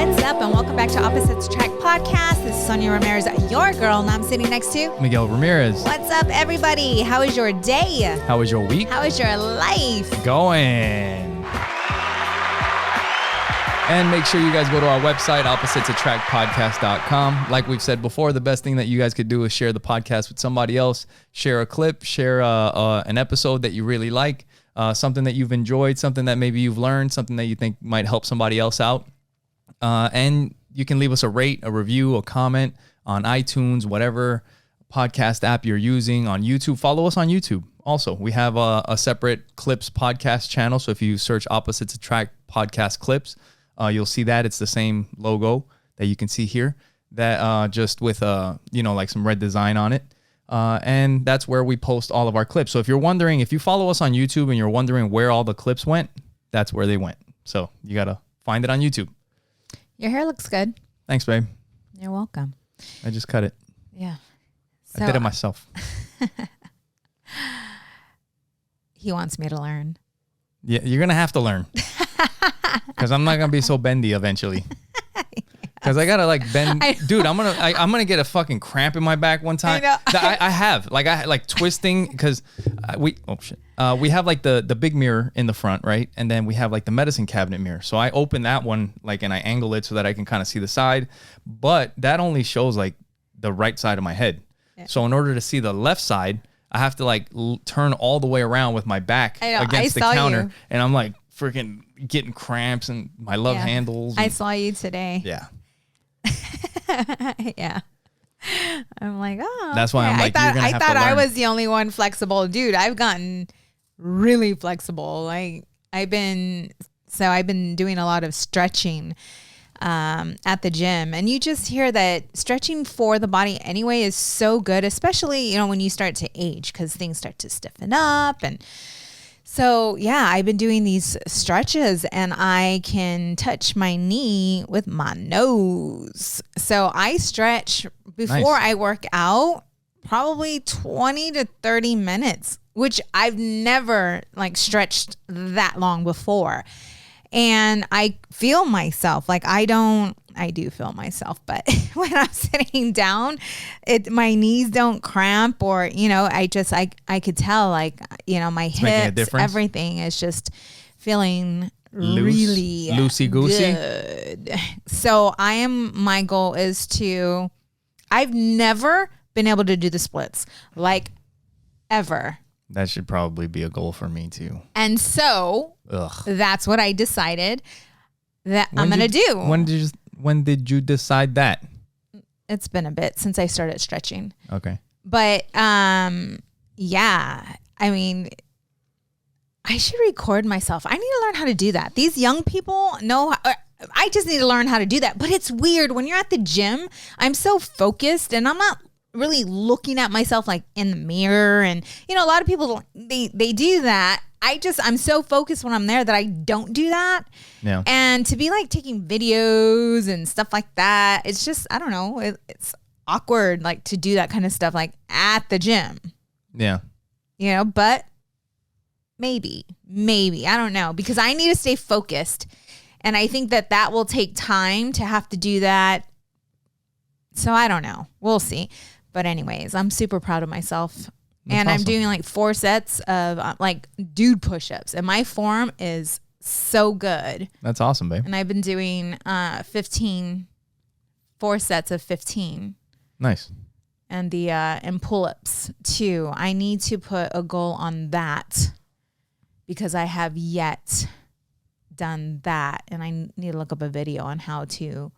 What's up, and welcome back to Opposites Attract Podcast. This is Sonja Ramirez, your girl, and I'm sitting next to Miguel Ramirez. What's up, everybody? How is your day? How was your week? How is your life? Going. And make sure you guys go to our website, oppositesattractpodcast.com. Like we've said before, the best thing that you guys could do is share the podcast with somebody else. Share a clip, share an episode that you really like, something that you've enjoyed, something that maybe you've learned, something that you think might help somebody else out. And you can leave us a rate, a review, a comment on iTunes, whatever podcast app you're using, on YouTube. Follow us on YouTube. Also, we have a separate Clips podcast channel. So if you search Opposites Attract Podcast Clips, you'll see that. It's the same logo that you can see here, that just with like some red design on it. And that's where we post all of our clips. So if you're wondering, if you follow us on YouTube and you're wondering where all the clips went, that's where they went. So you got to find it on YouTube. Your hair looks good. Thanks, babe. You're welcome. I just cut it. Yeah. I did it myself. He wants me to learn. Yeah, you're going to have to learn. Because I'm not going to be so bendy eventually. Because I got to bend. Dude, I'm gonna get a fucking cramp in my back one time. I have. I like twisting because we have the big mirror in the front, right? And then we have the medicine cabinet mirror. So I open that one and I angle it so that I can kind of see the side. But that only shows the right side of my head. Yeah. So in order to see the left side, I have to turn all the way around with my back against the counter. And I'm freaking getting cramps and my love handles. I saw you today. Yeah. Yeah. I'm that's why I'm I thought I learn. was the only one flexible. Dude, I've gotten really flexible. I've been doing a lot of stretching at the gym, and you just hear that stretching for the body anyway is so good, especially when you start to age, because things start to stiffen up. And so, yeah, I've been doing these stretches, and I can touch my knee with my nose. So I stretch before I work out, probably 20 to 30 minutes, which I've never stretched that long before. And I feel myself. I do feel myself, but when I'm sitting down, my knees don't cramp, or, I could tell my hips, everything is just feeling really loosey-goosey. Good. So my goal is I've never been able to do the splits, ever. That should probably be a goal for me too. And so that's what I decided that I'm going to do. When did you decide that? It's been a bit since I started stretching. Okay. But yeah, I should record myself. I need to learn how to do that. These young people know. I just need to learn how to do that. But it's weird when you're at the gym. I'm so focused, and I'm not really looking at myself in the mirror. And a lot of people they do that. I'm so focused when I'm there that I don't do that. Yeah. And to be taking videos and stuff like that, it's just, I don't know, it's awkward to do that kind of stuff at the gym. Yeah. But maybe, I don't know, because I need to stay focused. And I think that will take time to have to do that. So I don't know. We'll see. But anyways, I'm super proud of myself. That's awesome. I'm doing 4 sets of dude push-ups, and my form is so good. That's awesome, babe. And I've been doing 4 sets of 15. Nice. And and pull-ups too. I need to put a goal on that because I have yet done that, and I need to look up a video on how to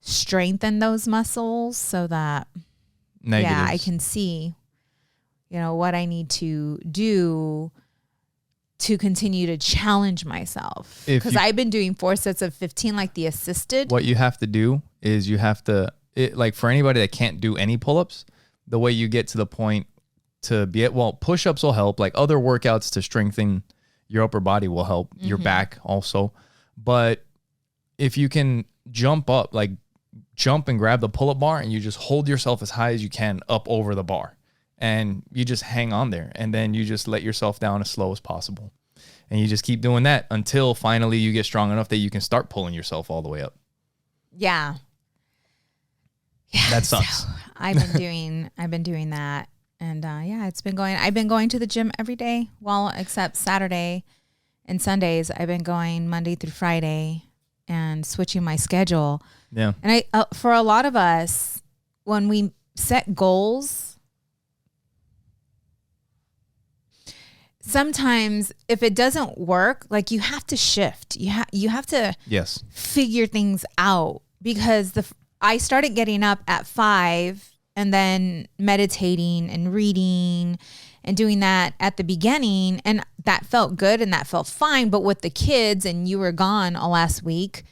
strengthen those muscles so that I can see what I need to do to continue to challenge myself. Because I've been doing 4 sets of 15, the assisted. What you have to do is for anybody that can't do any pull-ups, the way you get to the point to be push-ups will help. Other workouts to strengthen your upper body will help, your back also. But if you can jump up, jump and grab the pull-up bar, and you just hold yourself as high as you can up over the bar. And you just hang on there, and then you just let yourself down as slow as possible. And you just keep doing that until finally you get strong enough that you can start pulling yourself all the way up. Yeah. That sucks. So I've been doing that. And yeah, I've been going to the gym every day. Well, except Saturday and Sundays. I've been going Monday through Friday and switching my schedule. Yeah. And for a lot of us, when we set goals, sometimes if it doesn't work, like, you have to shift. You have to Yes. figure things out, because I started getting up at 5 and then meditating and reading and doing that at the beginning, and that felt good and that felt fine. But with the kids, and you were gone all last week,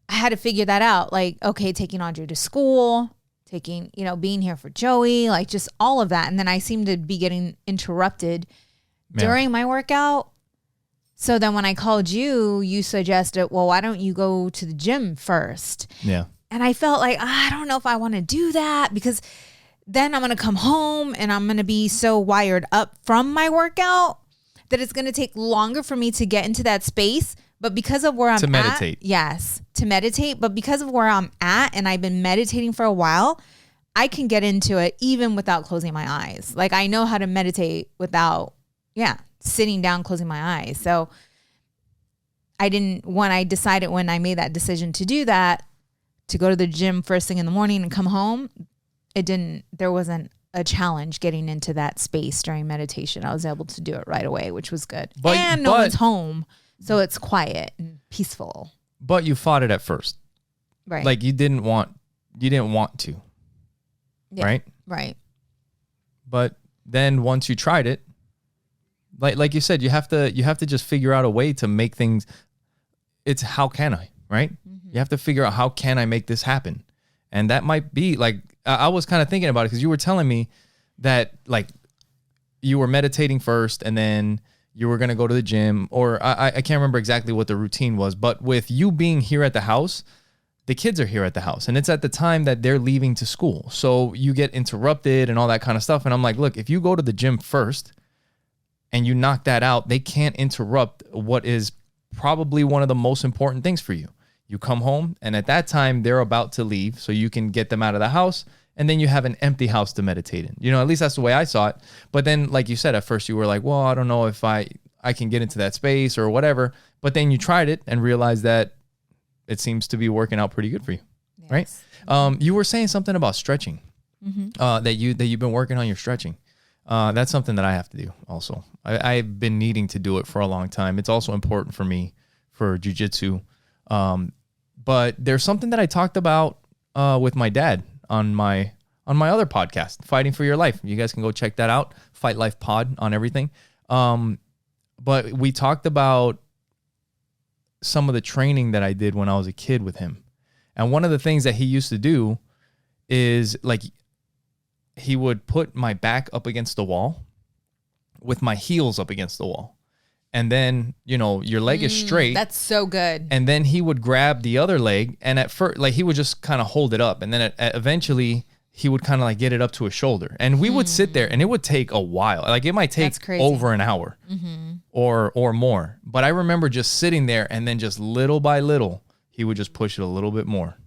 I had to figure that out. Like, okay, taking Audrey to school, being here for Joey, like, just all of that. And then I seemed to be getting interrupted during my workout. So then when I called you, you suggested, well, why don't you go to the gym first? Yeah. And I felt like, I don't know if I want to do that, because then I'm going to come home and I'm going to be so wired up from my workout that it's going to take longer for me to get into that space. But because of where I'm to meditate. Yes, to meditate. But because of where I'm at, and I've been meditating for a while, I can get into it even without closing my eyes. Like, I know how to meditate without, sitting down, closing my eyes. So when I made that decision to do that, to go to the gym first thing in the morning and come home, there wasn't a challenge getting into that space during meditation. I was able to do it right away, which was good. And no one's home. So it's quiet and peaceful. But you fought it at first. Right. Like, you didn't want to. Yeah. Right? Right. But then once you tried it, like you said, you have to just figure out a way to make things. It's how can I, right? Mm-hmm. You have to figure out, how can I make this happen? And that might be like, I was kind of thinking about it, because you were telling me that, like, you were meditating first and then you were going to go to the gym, or I can't remember exactly what the routine was, but with you being here at the house, the kids are here at the house, and it's at the time that they're leaving to school. So you get interrupted and all that kind of stuff. And I'm like, look, if you go to the gym first and you knock that out, they can't interrupt what is probably one of the most important things for you. You come home, and at that time they're about to leave, so you can get them out of the house, and then you have an empty house to meditate in. At least that's the way I saw it. But then, like you said, at first you were like, well, I don't know if I can get into that space or whatever. But then you tried it and realized that it seems to be working out pretty good for you. Yes. Right? You were saying something about stretching, that you've been working on your stretching. That's something that I have to do also. I've been needing to do it for a long time. It's also important for me for jiu-jitsu. But there's something that I talked about with my dad on my other podcast, Fighting for Your Life. You guys can go check that out. Fight Life Pod on everything. But we talked about some of the training that I did when I was a kid with him. And one of the things that he used to do is, like, he would put my back up against the wall with my heels up against the wall. And then, your leg is straight. That's so good. And then he would grab the other leg, and at first, like, he would just kind of hold it up. And then eventually he would kind of like get it up to his shoulder. And we would sit there, and it would take a while. Like, it might take over an hour or more. But I remember just sitting there, and then just little by little, he would just push it a little bit more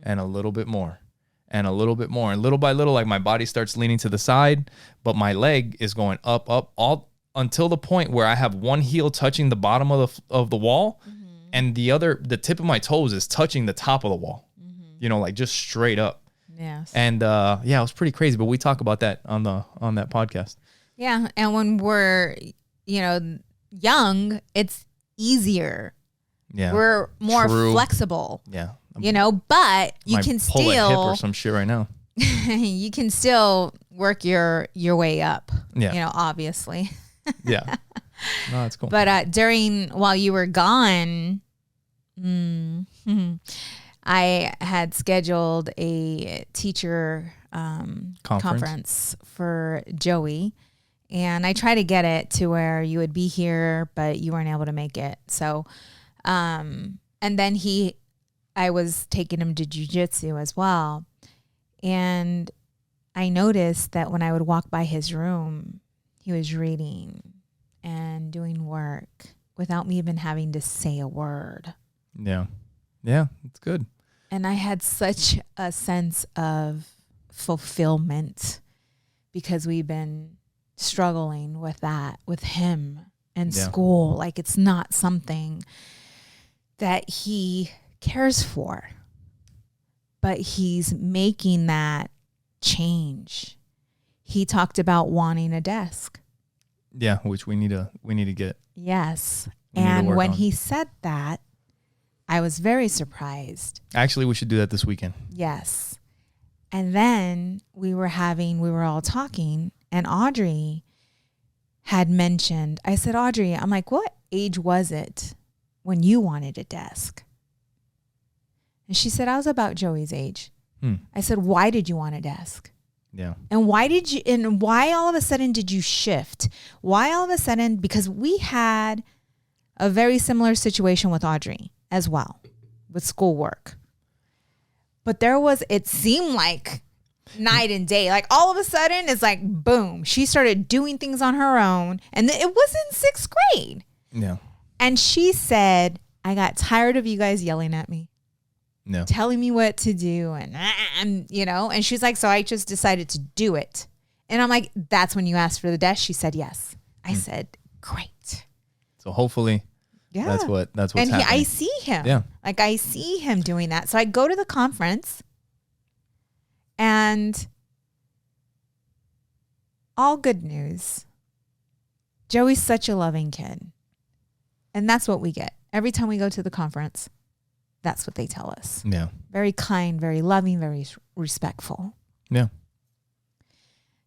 and a little bit more and a little bit more. And little by little, like, my body starts leaning to the side, but my leg is going up, all until the point where I have one heel touching the bottom of the wall, and the tip of my toes is touching the top of the wall, like, just straight up. Yes. And it was pretty crazy, but we talk about that on that podcast. Yeah. And when we're, young, it's easier. Yeah. We're more flexible. Yeah. But you can still pull a hip or some shit right now. You can still work your way up. Yeah. Obviously. Yeah. No, that's cool. But while you were gone, I had scheduled a teacher conference for Joey, and I tried to get it to where you would be here, but you weren't able to make it. So, and then I was taking him to jiu-jitsu as well. And I noticed that when I would walk by his room, he was reading and doing work without me even having to say a word. Yeah. Yeah, it's good. And I had such a sense of fulfillment because we've been struggling with that, with him and school. Like, it's not something that he cares for, but he's making that change. He talked about wanting a desk. Yeah, which we need to get. Yes. And when he said that, I was very surprised. Actually, we should do that this weekend. Yes. And then we were all talking, and Audrey had mentioned, I said, Audrey, I'm like, what age was it when you wanted a desk? And she said, I was about Joey's age. I said, why did you want a desk? Yeah. And why all of a sudden did you shift? Why all of a sudden? Because we had a very similar situation with Audrey as well, with schoolwork. But it seemed like night and day. Like, all of a sudden, it's like, boom, she started doing things on her own. And it was in 6th grade. Yeah. And she said, I got tired of you guys yelling at me. No. Telling me what to do. And she's like, so I just decided to do it. And I'm like, that's when you asked for the desk? She said, yes. I said, great. So hopefully that's what's happening. I see him. Yeah. Like, I see him doing that. So I go to the conference, and all good news. Joey's such a loving kid. And that's what we get. Every time we go to the conference, that's what they tell us. Yeah. Very kind, very loving, very respectful. Yeah.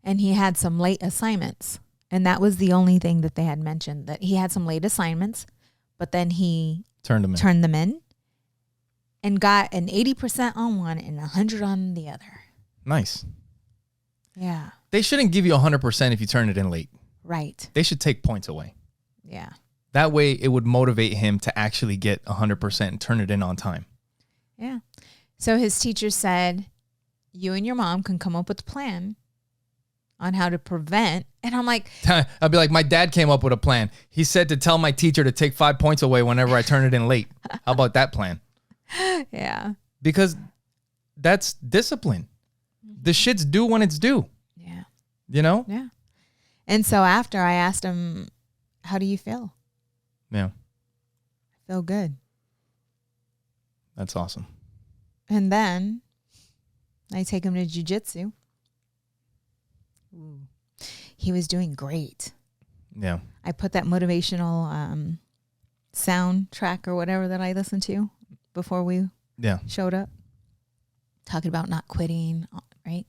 And he had some late assignments. And that was the only thing that they had mentioned, that he had some late assignments, but then he turned them in and got an 80% on one and 100 on the other. Nice. Yeah. They shouldn't give you 100% if you turn it in late. Right. They should take points away. Yeah. That way it would motivate him to actually get 100% and turn it in on time. Yeah. So his teacher said, you and your mom can come up with a plan on how to prevent. And I'm like, I'd be like, my dad came up with a plan. He said to tell my teacher to take 5 points away whenever I turn it in late. How about that plan? Yeah. Because that's discipline. The shit's due when it's due. Yeah. You know? Yeah. And so after, I asked him, how do you feel? Yeah. I feel good. That's awesome. And then I take him to jiu-jitsu. He was doing great. Yeah. I put that motivational soundtrack or whatever that I listened to before we showed up, talking about not quitting, right?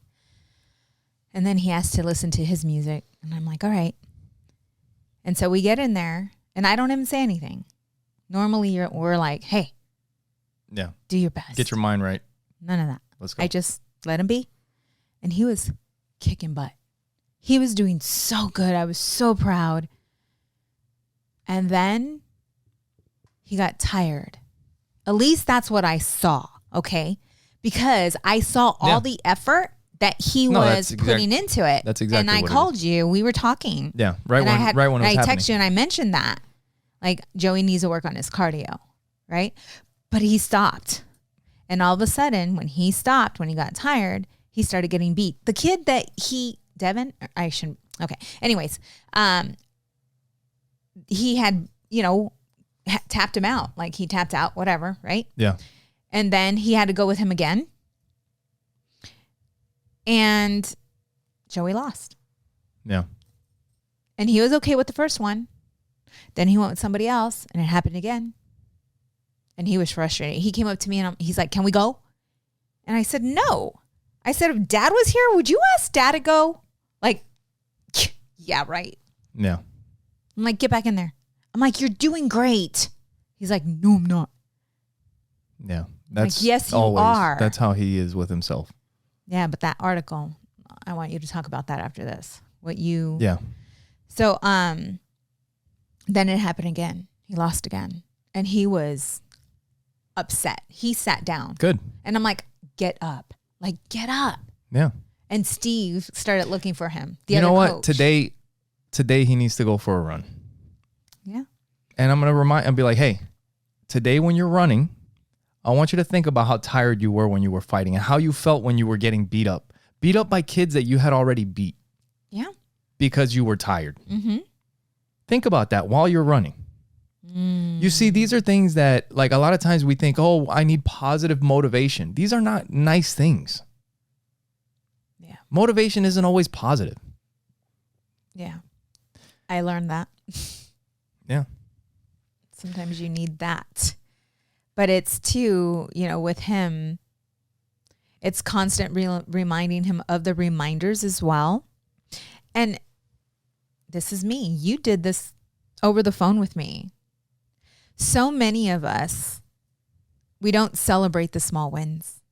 And then he asked to listen to his music, and I'm like, all right. And so we get in there, and I don't even say anything. Normally, we're like, hey, do your best. Get your mind right. None of that. Let's go. I just let him be. And he was kicking butt. He was doing so good. I was so proud. And then he got tired. At least that's what I saw, okay? Because I saw all the effort that he was putting into it. That's exactly what it is. And I called you. We were talking. Yeah, right when it was happening. I texted you and I mentioned that. Like, Joey needs to work on his cardio, right? But he stopped. And all of a sudden, when he stopped, when he got tired, he started getting beat. The kid that Devin, I shouldn't, okay. Anyways, he had, tapped him out. Like, he tapped out, whatever, right? Yeah. And then he had to go with him again. And Joey lost. Yeah. And he was okay with the first one. Then he went with somebody else, and it happened again. And he was frustrated. He came up to me, and he's like, can we go? And I said, no. I said, if Dad was here, would you ask Dad to go? Like, yeah, right. Yeah. I'm like, get back in there. I'm like, you're doing great. He's like, no, I'm not. Yeah. That's like, yes, you are. That's how he is with himself. Yeah, but that article, I want you to talk about that after this. Yeah. So, then it happened again. He lost again. And he was upset. He sat down. Good. And I'm like, get up. Like, get up. Yeah. And Steve started looking for him. You know what? Today he needs to go for a run. Yeah. And I'm going to be like, hey, today when you're running, I want you to think about how tired you were when you were fighting and how you felt when you were getting beat up by kids that you had already beat. Yeah. Because you were tired. Mm-hmm. Think about that while you're running. You see, these are things that, like, a lot of times we think, oh, I need positive motivation. These are not nice things. Yeah. Motivation isn't always positive. Yeah. I learned that. Yeah. Sometimes you need that. But it's too, with him, it's constant reminding him of the reminders as well. And this is me. You did this over the phone with me. So many of us, we don't celebrate the small wins.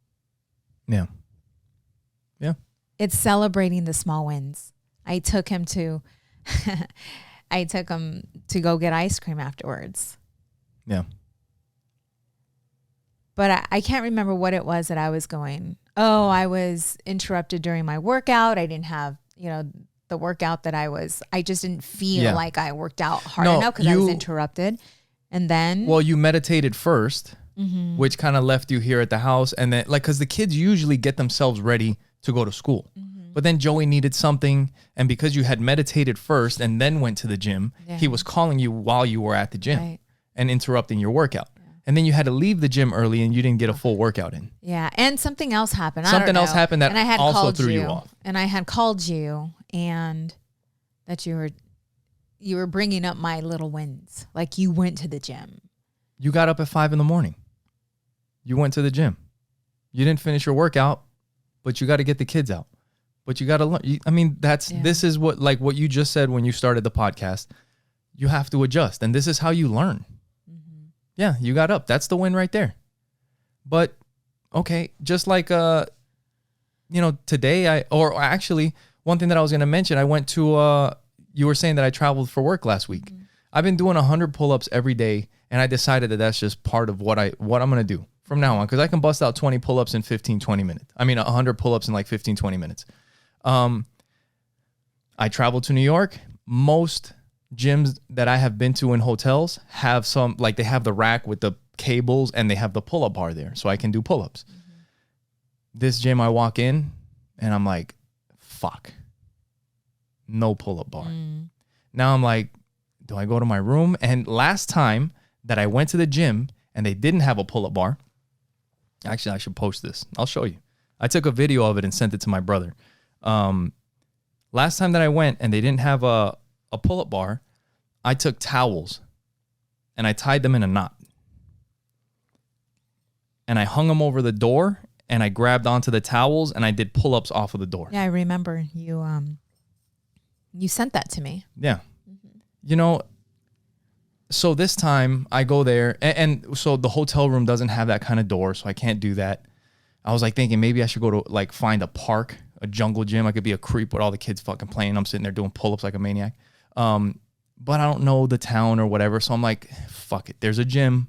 Yeah. Yeah. It's celebrating the small wins. I took him to go get ice cream afterwards. Yeah. But I can't remember what it was that I was going. Oh, I was interrupted during my workout. I didn't have, the workout that I just didn't feel like I worked out hard enough because I was interrupted. And then, well, you meditated first, which kind of left you here at the house. And then, because the kids usually get themselves ready to go to school. But then Joey needed something. And because you had meditated first and then went to the gym, he was calling you while you were at the gym and interrupting your workout. Yeah. And then you had to leave the gym early and you didn't get a full workout in. Yeah. And something else happened. Something else happened that and I had also threw you off. And I had called you and that you were bringing up my little wins. Like you went to the gym. You got up at 5 a.m. You went to the gym. You didn't finish your workout, but you got to get the kids out. But you got to learn. This is what you just said when you started the podcast. You have to adjust. And this is how you learn. Mm-hmm. Yeah, you got up. That's the win right there. But, okay, just like, today actually, one thing that I was going to mention, I went to, you were saying that I traveled for work last week. Mm-hmm. I've been doing 100 pull-ups every day, and I decided that that's just part of what I'm going to do from now on, because I can bust out 20 pull-ups in 15, 20 minutes. 100 pull-ups in like 15, 20 minutes. I traveled to New York. Most gyms that I have been to in hotels have they have the rack with the cables and they have the pull-up bar there, so I can do pull-ups. Mm-hmm. This gym, I walk in and I'm like, fuck, no pull-up bar. Now I'm like, do I go to my room? And last time that I went to the gym and they didn't have a pull-up bar, actually, I should post this. I'll show you. I took a video of it and sent it to my brother. Last time that I went and they didn't have a pull-up bar, I took towels and I tied them in a knot. And I hung them over the door and I grabbed onto the towels and I did pull-ups off of the door. Yeah, I remember you sent that to me. Yeah. Mm-hmm. So this time I go there and so the hotel room doesn't have that kind of door, so I can't do that. I was like thinking maybe I should go to find a park, a jungle gym. I could be a creep with all the kids fucking playing. I'm sitting there doing pull-ups like a maniac. But I don't know the town or whatever. So I'm like, fuck it. There's a gym.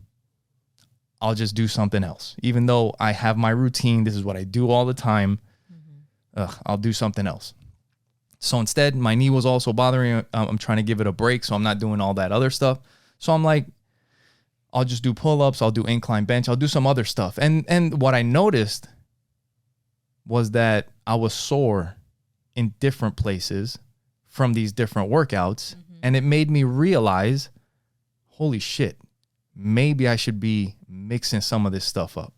I'll just do something else. Even though I have my routine, this is what I do all the time. Mm-hmm. I'll do something else. So instead, my knee was also bothering me. I'm trying to give it a break, so I'm not doing all that other stuff. So I'm like, I'll just do pull-ups. I'll do incline bench. I'll do some other stuff. And what I noticed was that I was sore in different places from these different workouts. Mm-hmm. And it made me realize, holy shit, maybe I should be mixing some of this stuff up.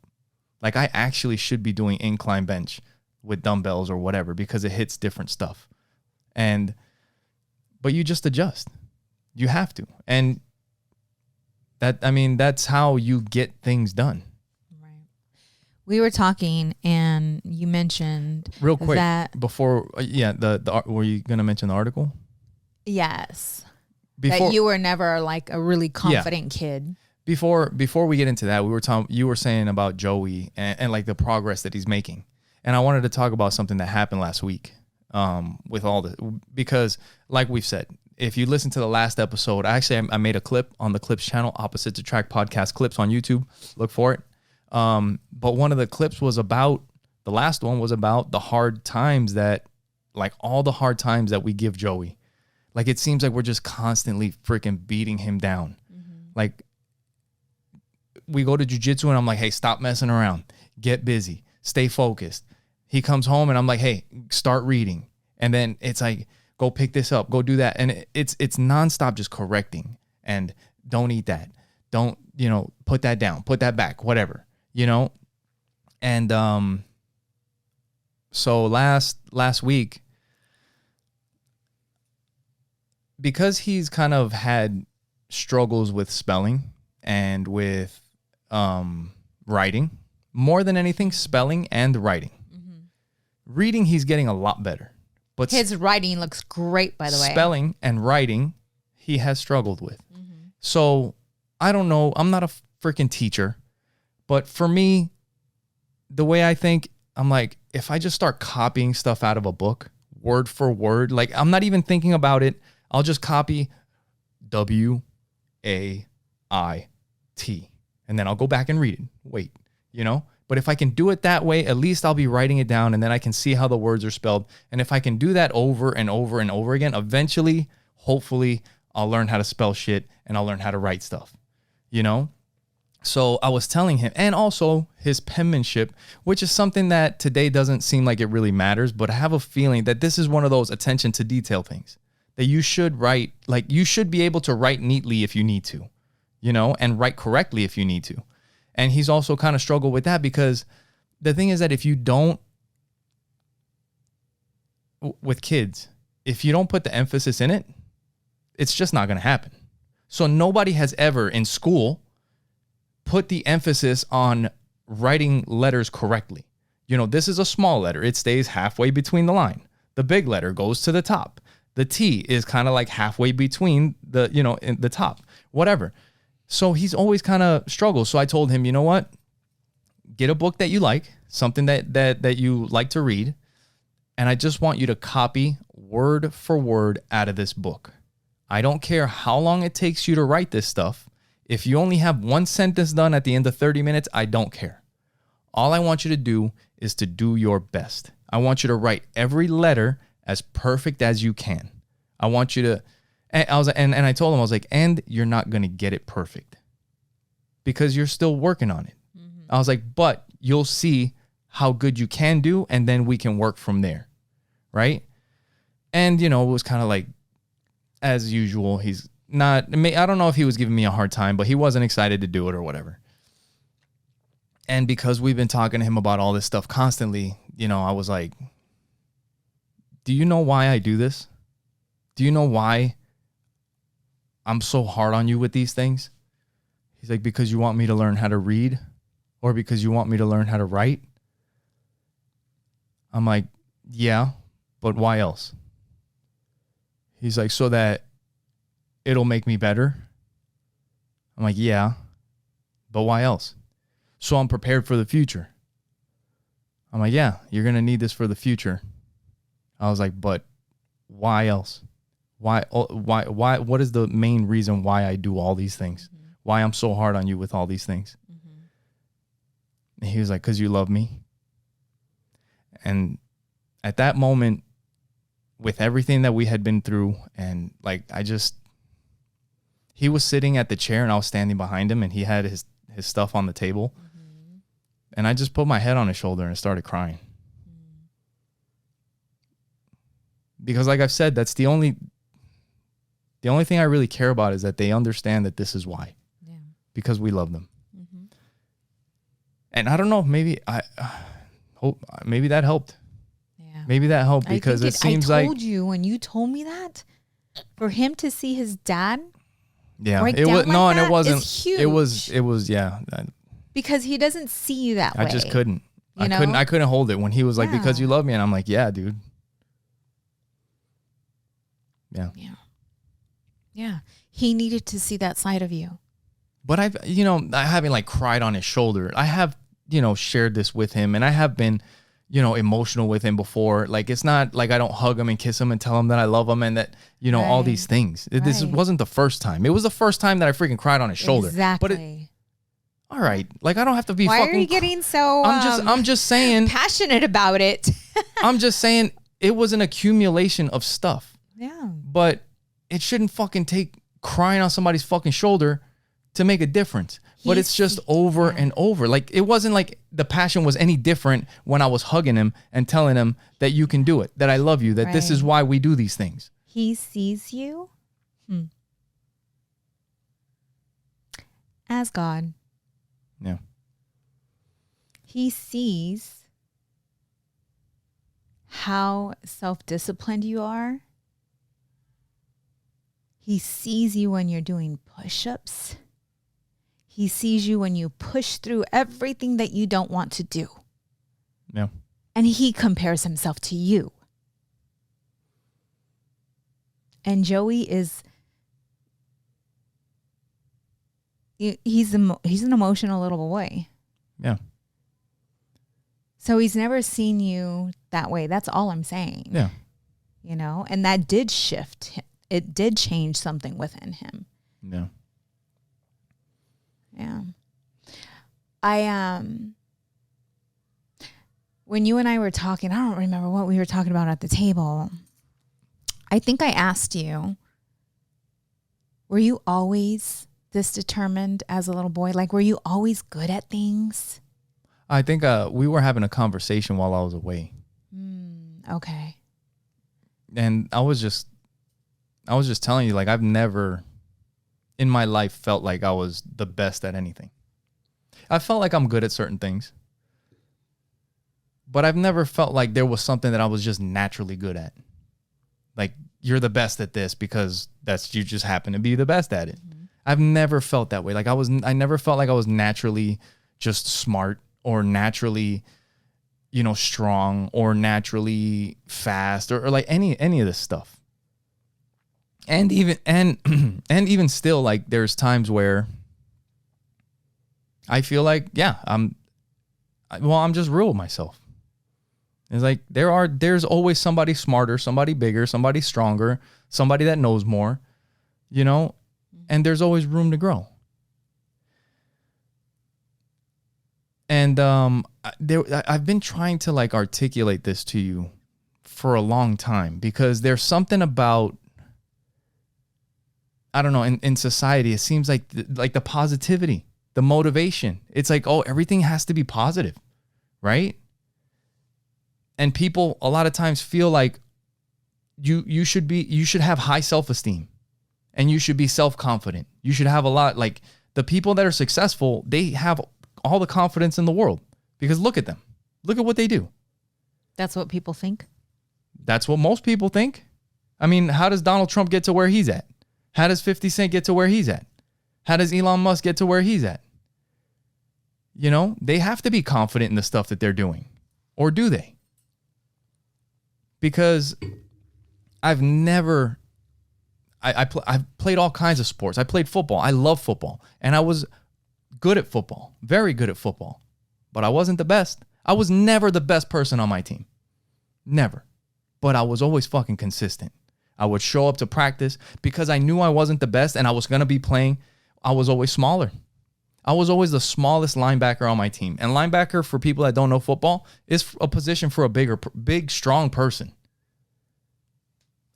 Like I actually should be doing incline bench with dumbbells or whatever because it hits different stuff. But you just adjust. You have to. And that's how you get things done. Right. We were talking and you mentioned real quick that before, the were you going to mention the article? Yes. That you were never like a really confident kid. Before we get into that, you were saying about Joey and like the progress that he's making. And I wanted to talk about something that happened last week with all because like we've said, if you listen to the last episode, I made a clip on the Clips channel, Opposite to Track Podcast Clips on YouTube. Look for it. But one of the clips the last one was about the hard times all the hard times that we give Joey. Like, it seems like we're just constantly freaking beating him down. Mm-hmm. Like, we go to jujitsu and I'm like, hey, stop messing around. Get busy. Stay focused. He comes home and I'm like, hey, start reading. And then it's like, go pick this up, go do that. And it's nonstop just correcting. And don't eat that. Don't, put that down, put that back, whatever, And so last week, because he's kind of had struggles with spelling and with writing, more than anything, spelling and writing. Mm-hmm. Reading, he's getting a lot better. But his writing looks great, by the way. Spelling and writing, he has struggled with. Mm-hmm. So I don't know. I'm not a freaking teacher. But for me, the way I think, I'm like, if I just start copying stuff out of a book, word for word, like I'm not even thinking about it. I'll just copy WAIT. And then I'll go back and read it. Wait, But if I can do it that way, at least I'll be writing it down and then I can see how the words are spelled. And if I can do that over and over and over again, eventually, hopefully, I'll learn how to spell shit and I'll learn how to write stuff, So I was telling him, and also his penmanship, which is something that today doesn't seem like it really matters, but I have a feeling that this is one of those attention to detail things that you should write, like you should be able to write neatly if you need to, and write correctly if you need to. And he's also kind of struggled with that because the thing is that if you don't, with kids, if you don't put the emphasis in it, it's just not going to happen. So nobody has ever in school put the emphasis on writing letters correctly. This is a small letter. It stays halfway between the line. The big letter goes to the top. The T is kind of like halfway between the, in the top, whatever. So he's always kind of struggled. So I told him, you know what? Get a book that you like, something that you like to read. And I just want you to copy word for word out of this book. I don't care how long it takes you to write this stuff. If you only have one sentence done at the end of 30 minutes, I don't care. All I want you to do is to do your best. I want you to write every letter as perfect as you can. I want you to, and I told him, I was like, and you're not going to get it perfect because you're still working on it. Mm-hmm. I was like, but you'll see how good you can do, and then we can work from there. Right. And, it was kind of like, as usual, he's not, I don't know if he was giving me a hard time, but he wasn't excited to do it or whatever. And because we've been talking to him about all this stuff constantly, I was like, do you know why I do this? Do you know why I'm so hard on you with these things? He's like, because you want me to learn how to read or because you want me to learn how to write? I'm like, yeah, but why else? He's like, so that it'll make me better. I'm like, yeah, but why else? So I'm prepared for the future. I'm like, yeah, you're going to need this for the future. I was like, but why else? Why, what is the main reason why I do all these things? Mm-hmm. Why I'm so hard on you with all these things? Mm-hmm. And he was like, because you love me. And at that moment, with everything that we had been through, and like, he was sitting at the chair and I was standing behind him and he had his stuff on the table. Mm-hmm. And I just put my head on his shoulder and started crying. Mm-hmm. Because like I've said, that's the only thing I really care about is that they understand that this is why. Yeah. Because we love them. Mm-hmm. And I don't know, maybe I hope maybe that helped. Yeah. Maybe that helped because it seems like I told you when you told me that for him to see his dad. Yeah, it was no, and it wasn't. Huge. It was yeah. Because he doesn't see you that way. I just couldn't. I couldn't hold it when he was like, because you love me, and I'm like, yeah, dude. Yeah. Yeah. Yeah. He needed to see that side of you. But I haven't like cried on his shoulder. I have, shared this with him, and I have been, emotional with him before. Like, it's not like I don't hug him and kiss him and tell him that I love him and that, right. all these things. Right. This wasn't the first time. It was the first time that I freaking cried on his shoulder. Exactly. But all right. Like, I don't have to be Why fucking. Why are you getting so I'm just saying. Passionate about it. I'm just saying it was an accumulation of stuff. Yeah. But it shouldn't fucking take crying on somebody's fucking shoulder to make a difference. But it's just over and over. Like, it wasn't like the passion was any different when I was hugging him and telling him that you can do it, that I love you, that this is why we do these things. He sees you as God. Yeah. He sees how self-disciplined you are. He sees you when you're doing push-ups. He sees you when you push through everything that you don't want to do. Yeah. And he compares himself to you. And Joey is, he's an emotional little boy. Yeah. So he's never seen you that way. That's all I'm saying. Yeah. You know, and that did shift. It did change something within him. Yeah. Yeah. When you and I were talking, I don't remember what we were talking about at the table. I think I asked you, were you always this determined as a little boy? Like, were you always good at things? I think we were having a conversation while I was away. Okay. And I was just telling you, like, I've never in my life felt like I was the best at anything. I felt like I'm good at certain things, but I've never felt like there was something that I was just naturally good at. Like, you're the best at this because you just happen to be the best at it. Mm-hmm. I've never felt that way. Like, I never felt like I was naturally just smart or naturally, strong or naturally fast or like any of this stuff. And even still, like, there's times where I feel like, yeah, I'm just real with myself. It's like there's always somebody smarter, somebody bigger, somebody stronger, somebody that knows more, and there's always room to grow. And I've been trying to, like, articulate this to you for a long time, because there's something about, I don't know, in society, it seems like the positivity, the motivation. It's like, oh, everything has to be positive, right? And people a lot of times feel like you should have high self-esteem, and you should be self-confident. You should have a lot, like, the people that are successful, they have all the confidence in the world, because look at them. Look at what they do. That's what people think. That's what most people think. I mean, how does Donald Trump get to where he's at? How does 50 Cent get to where he's at? How does Elon Musk get to where he's at? They have to be confident in the stuff that they're doing. Or do they? Because I've played all kinds of sports. I played football. I love football. And I was good at football. Very good at football. But I wasn't the best. I was never the best person on my team. Never. But I was always fucking consistent. I would show up to practice because I knew I wasn't the best and I was going to be playing. I was always smaller. I was always the smallest linebacker on my team. And linebacker, for people that don't know football, is a position for a big, strong person.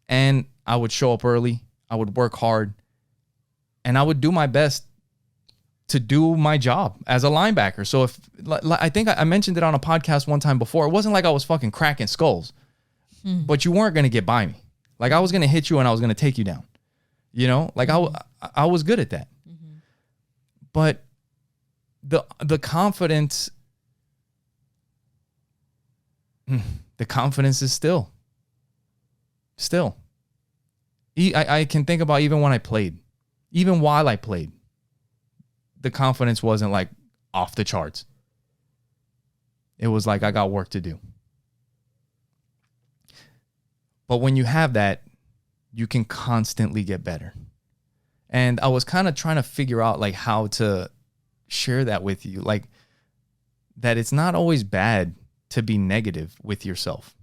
And I would show up early. I would work hard. And I would do my best to do my job as a linebacker. So I think I mentioned it on a podcast one time before. It wasn't like I was fucking cracking skulls. But you weren't going to get by me. Like, I was going to hit you and I was going to take you down. Like, I was good at that. Mm-hmm. But the confidence is still. I can think about even when I played, even while I played, the confidence wasn't like off the charts. It was like, I got work to do. But when you have that, you can constantly get better. And I was kind of trying to figure out, like, how to share that with you. Like, that it's not always bad to be negative with yourself.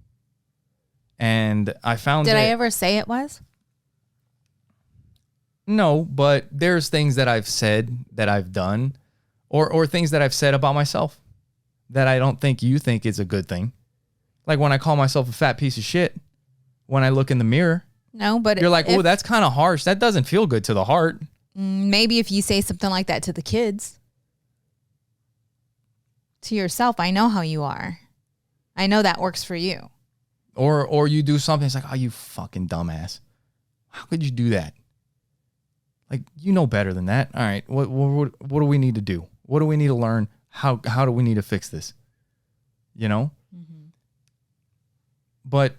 And I found Did I ever say it was? No, but there's things that I've said that I've done, or things that I've said about myself that I don't think you think is a good thing. Like, when I call myself a fat piece of shit, when I look in the mirror. No, but you're like, oh, that's kind of harsh. That doesn't feel good to the heart. Maybe if you say something like that to the kids, to yourself, I know how you are. I know that works for you. Or you do something, it's like, oh, you fucking dumbass. How could you do that? Like, you know better than that. All right, what do we need to do? What do we need to learn? How do we need to fix this? You know? Mm-hmm. But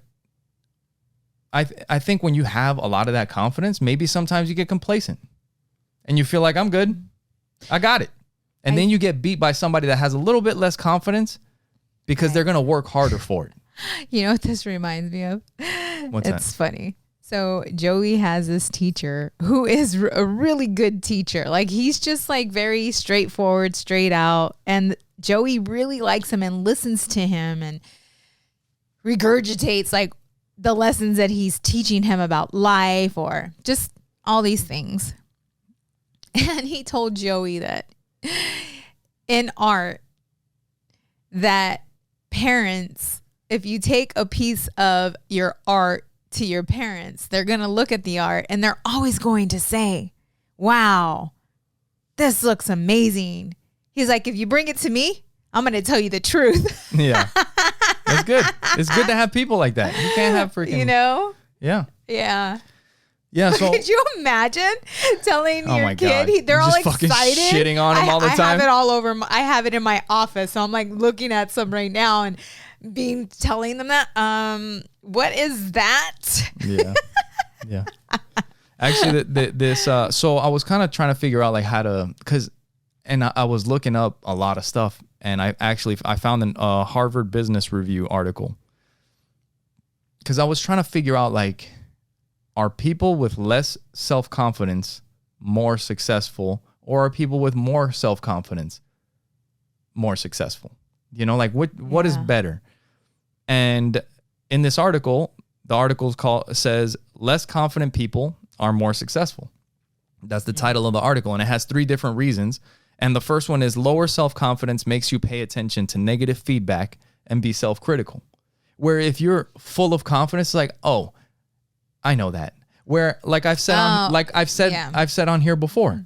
I think when you have a lot of that confidence, maybe sometimes you get complacent and you feel like, I'm good. I got it. And then you get beat by somebody that has a little bit less confidence because they're going to work harder for it. You know what this reminds me of? What's that? It's funny. So Joey has this teacher who is a really good teacher. Like, he's just like very straightforward, straight out. And Joey really likes him and listens to him and regurgitates like the lessons that he's teaching him about life or just all these things. And he told Joey that in art, that parents, if you take a piece of your art to your parents, they're going to look at the art and they're always going to say, wow, this looks amazing. He's like, if you bring it to me, I'm going to tell you the truth. Yeah. That's good. It's good to have people like that. You can't have freaking, you know? Yeah. Yeah. Yeah. So could you imagine telling your kid, they're all just excited, shitting on him all the time? I have it all over. I have it in my office. So I'm like looking at some right now and telling them that, what is that? Yeah. Yeah. Actually, so I was kind of trying to figure out like how to, and I was looking up a lot of stuff, and I found a Harvard Business Review article because I was trying to figure out like, are people with less self-confidence more successful, or are people with more self-confidence more successful? You know, like what is better? And in this article, the article says less confident people are more successful. That's the title of the article, and it has 3 different reasons. And the first one is lower self-confidence makes you pay attention to negative feedback and be self-critical. Where if you're full of confidence, it's like, oh, I know that. Where like I've said I've said on here before,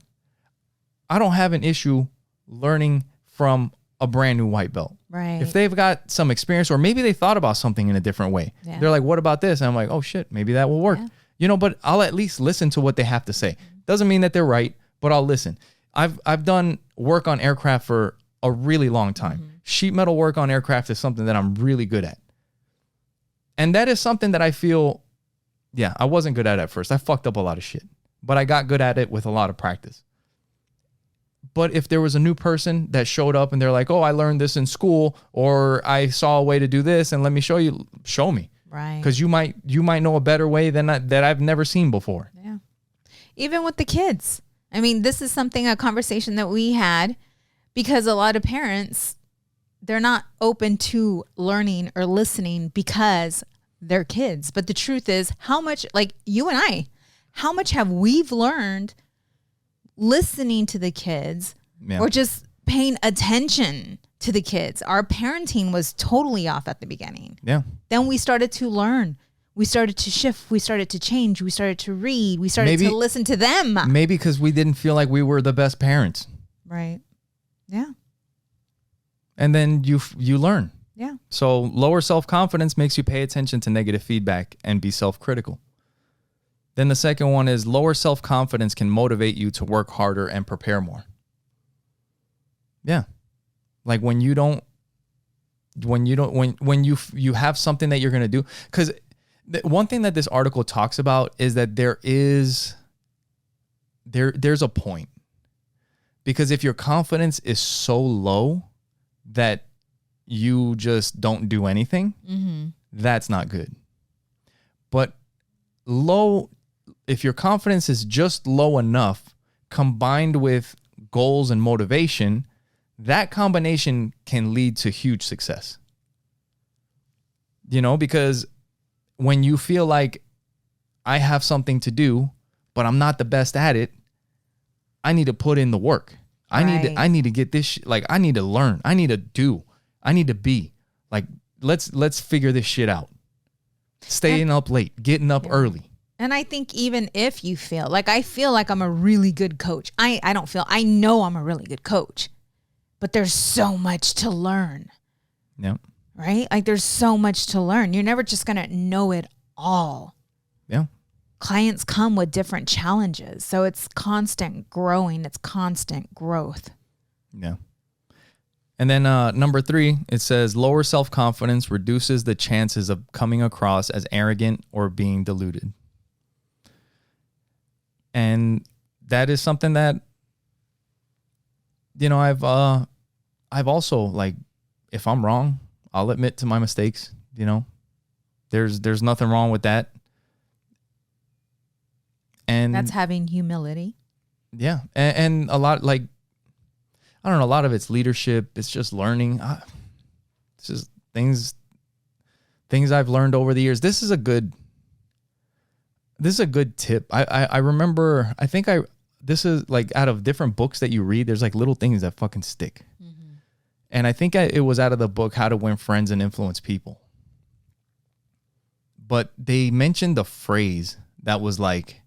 I don't have an issue learning from a brand new white belt. Right. If they've got some experience, or maybe they thought about something in a different way. Yeah. They're like, what about this? And I'm like, oh shit, maybe that will work. Yeah. You know, but I'll at least listen to what they have to say. Doesn't mean that they're right, but I'll listen. I've done work on aircraft for a really long time. Mm-hmm. Sheet metal work on aircraft is something that I'm really good at. And that is something that I feel, I wasn't good at first. I fucked up a lot of shit, but I got good at it with a lot of practice. But if there was a new person that showed up and they're like, oh, I learned this in school, or I saw a way to do this and let me show you, show me. Right. Because you might know a better way that I've never seen before. Yeah. Even with the kids. I mean, this is a conversation that we had, because a lot of parents, they're not open to learning or listening because they're kids. But the truth is, how much, like you and I, how much have we learned listening to the kids or just paying attention to the kids? Our parenting was totally off at the beginning. Yeah. Then we started to learn. We started to shift. We started to change. We started to read. We started to listen to them. Maybe because we didn't feel like we were the best parents. Right. Yeah. And then you learn. Yeah. So lower self-confidence makes you pay attention to negative feedback and be self-critical. Then the second one is lower self-confidence can motivate you to work harder and prepare more. Yeah. Like when you have something that you're going to do, because one thing that this article talks about is that there's a point. Because if your confidence is so low that you just don't do anything, that's not good. But if your confidence is just low enough, combined with goals and motivation, that combination can lead to huge success. You know, because when you feel like I have something to do, but I'm not the best at it, I need to put in the work. I need to get this like I need to learn. I need to do. I need to be. Like let's figure this shit out. Staying up late, getting up early. And I think even if you feel like, I feel like I'm a really good coach. I know I'm a really good coach, but there's so much to learn. Yeah. Right? Like there's so much to learn. You're never just going to know it all. Yeah. Clients come with different challenges. So it's constant growing. It's constant growth. Yeah. And then number 3, it says lower self-confidence reduces the chances of coming across as arrogant or being deluded. And that is something that, you know, I've also, like, if I'm wrong, I'll admit to my mistakes, you know. There's nothing wrong with that. And that's having humility. Yeah. And a lot, like, I don't know, a lot of it's leadership. It's just learning. It's just things I've learned over the years. This is a good tip. I remember, this is like out of different books that you read, there's like little things that fucking stick. Mm-hmm. And I think it was out of the book, How to Win Friends and Influence People. But they mentioned the phrase that was like,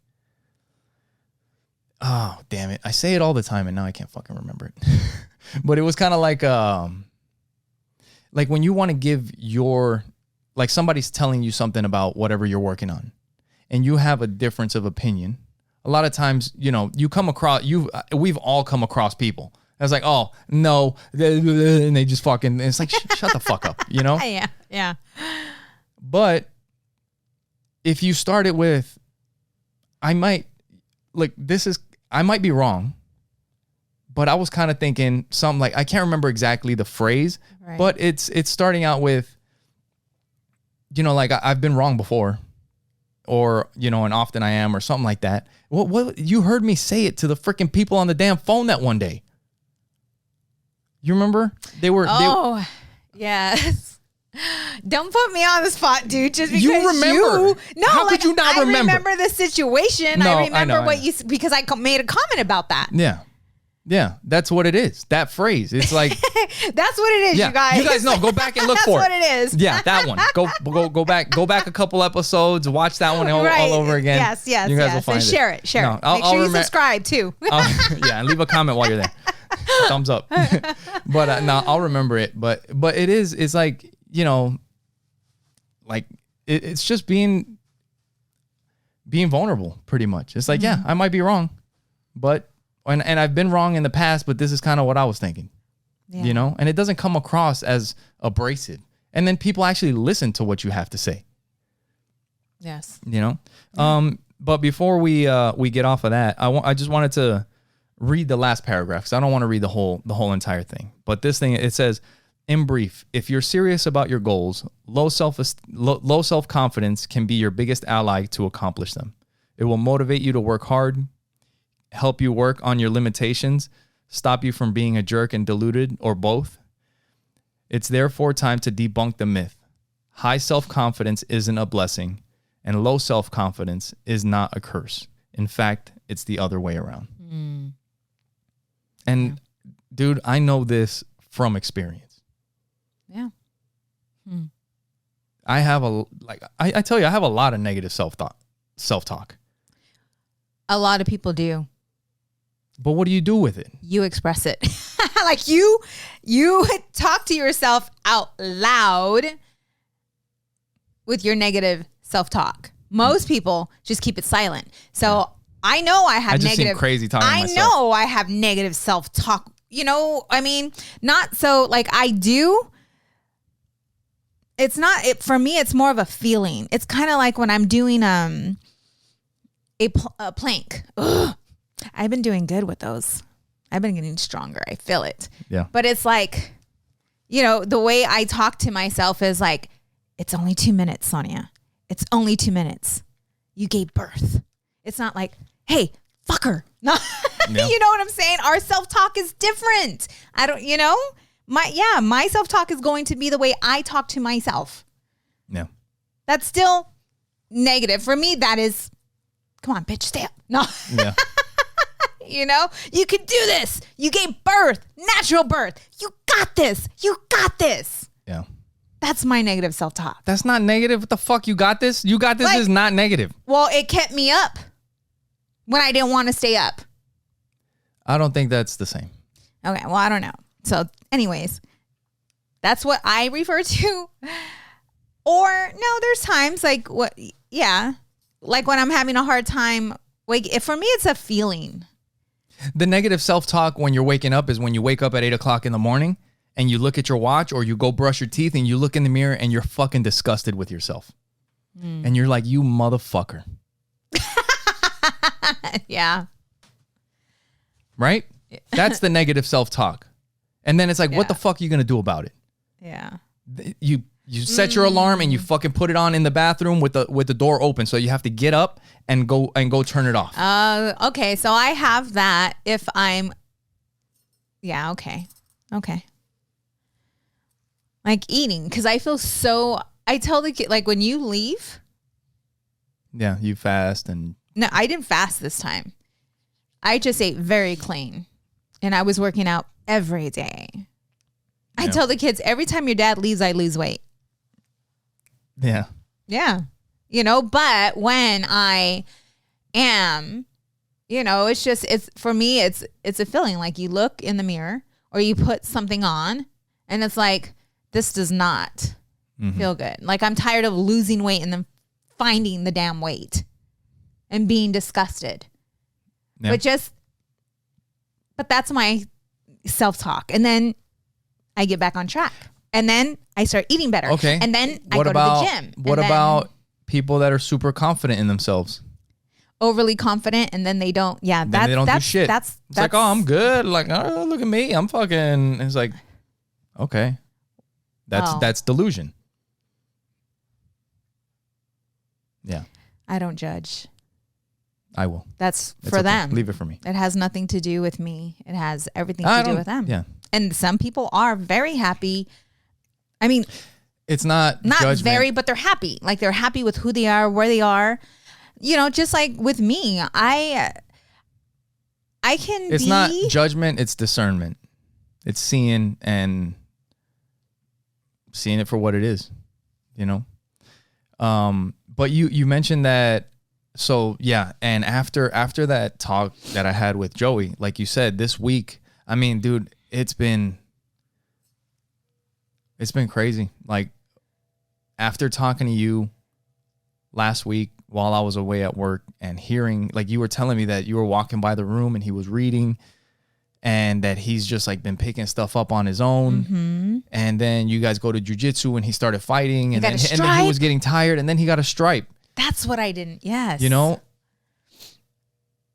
oh, damn it. I say it all the time and now I can't fucking remember it. But it was kind of like when you want to give like somebody's telling you something about whatever you're working on and you have a difference of opinion. A lot of times, you know, we've all come across people. It's like, oh, no. And they just fucking, it's like, shut the fuck up, you know? Yeah. Yeah. But if you start it with, I might be wrong, but I was kind of thinking something like, I can't remember exactly the phrase, right. But it's starting out with, you know, like I've been wrong before, or, you know, and often I am, or something like that. What you heard me say it to the freaking people on the damn phone that one day. You remember? Yes. Don't put me on the spot, dude. Just because you remember. How could you not remember? I remember the situation. No, I remember I know. because I made a comment about that. Yeah. Yeah. That's what it is. That phrase. It's like. That's what it is, yeah, you guys. You guys know. Go back and look for it. That's what it is. Yeah, that one. Go back a couple episodes. Watch that one all over again. Yes. You guys will find and share it. Share it. Make sure you subscribe too. Yeah, and leave a comment while you're there. Thumbs up. But no, I'll remember it. But it's like, you know, like it's just being vulnerable, pretty much. It's like, yeah, I might be wrong, but and I've been wrong in the past, but this is kind of what I was thinking. Yeah. You know, and it doesn't come across as abrasive. And then people actually listen to what you have to say. Yes. You know? Yeah. But before we get off of that, I just wanted to read the last paragraph, because I don't want to read the whole entire thing. But this thing, it says, in brief, if you're serious about your goals, low self-confidence can be your biggest ally to accomplish them. It will motivate you to work hard, help you work on your limitations, stop you from being a jerk and deluded, or both. It's therefore time to debunk the myth. High self-confidence isn't a blessing, and low self-confidence is not a curse. In fact, it's the other way around. Mm. And dude, I know this from experience. Yeah. Hmm. I have I tell you, I have a lot of negative self-talk. A lot of people do. But what do you do with it? You express it. Like you talk to yourself out loud with your negative self-talk. Most people just keep it silent. So I know I have negative. Seem crazy talking to myself. I know I have negative self-talk. You know, I mean, not so like I do. It's not for me. It's more of a feeling. It's kind of like when I'm doing a plank. Ugh. I've been doing good with those. I've been getting stronger. I feel it. Yeah. But it's like, you know, the way I talk to myself is like, it's only 2 minutes, Sonia. It's only 2 minutes. You gave birth. It's not like, hey, fucker. No. Yeah. You know what I'm saying? Our self-talk is different. I don't, you know, my self-talk is going to be the way I talk to myself. Yeah. That's still negative. For me, that is, come on, bitch, stay up. No. Yeah. You know, you can do this. You gave birth, natural birth. You got this. You got this. Yeah. That's my negative self-talk. That's not negative. What the fuck? You got this? You got this Like, is not negative. Well, it kept me up when I didn't want to stay up. I don't think that's the same. Okay, well, I don't know. So anyways, that's what I refer to. Or no, there's times like what, yeah. Like when I'm having a hard time, like for me, it's a feeling. The negative self-talk when you're waking up is when you wake up at 8 o'clock in the morning and you look at your watch or you go brush your teeth and you look in the mirror and you're fucking disgusted with yourself. And you're like, you motherfucker. Yeah. Right? That's the negative self-talk. And then it's like, what the fuck are you going to do about it? Yeah. You set your alarm and you fucking put it on in the bathroom with the door open. So you have to get up and go turn it off. Okay. So I have that if I'm, yeah. Okay. Like eating. Cause I feel so, I tell the kid, like when you leave. Yeah. You fast and. No, I didn't fast this time. I just ate very clean and I was working out every day. I tell the kids every time your dad leaves, I lose weight. Yeah. Yeah. But when I am, it's for me, it's a feeling like you look in the mirror or you put something on and it's like, this does not feel good. Like I'm tired of losing weight and then finding the damn weight and being disgusted. Yeah. But that's my self-talk. And then I get back on track. And then I start eating better. Okay. And then I go to the gym. What about people that are super confident in themselves? Overly confident and then they don't. Yeah. Then they don't do shit. It's like, oh, I'm good. Like, oh, look at me. I'm fucking. It's like, okay. That's delusion. Yeah. I don't judge. I will. That's for them. Leave it for me. It has nothing to do with me. It has everything to do with them. Yeah. And some people are very happy. I mean, it's not judgment. Very, but they're happy. Like they're happy with who they are, where they are. Just like with me, I can It's not judgment, it's discernment. It's seeing it for what it is, But you mentioned that. So yeah, and after that talk that I had with Joey, like you said, this week, I mean, dude, it's been crazy. Like after talking to you last week while I was away at work and hearing, like you were telling me that you were walking by the room and he was reading and that he's just like been picking stuff up on his own. Mm-hmm. And then you guys go to jiu-jitsu and he started fighting and then he was getting tired and then he got a stripe. That's what I didn't. Yes.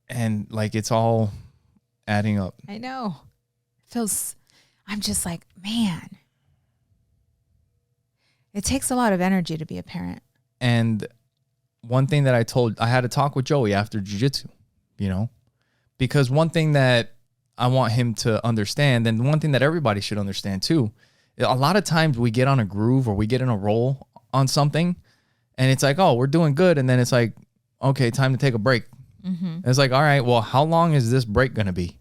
And like it's all adding up. I know. I'm just like, man, it takes a lot of energy to be a parent. And one thing that I had to talk with Joey after jiu-jitsu, because one thing that I want him to understand, and one thing that everybody should understand too, a lot of times we get on a groove or we get in a roll on something and it's like, oh, we're doing good. And then it's like, okay, time to take a break. Mm-hmm. It's like, all right, well, how long is this break going to be?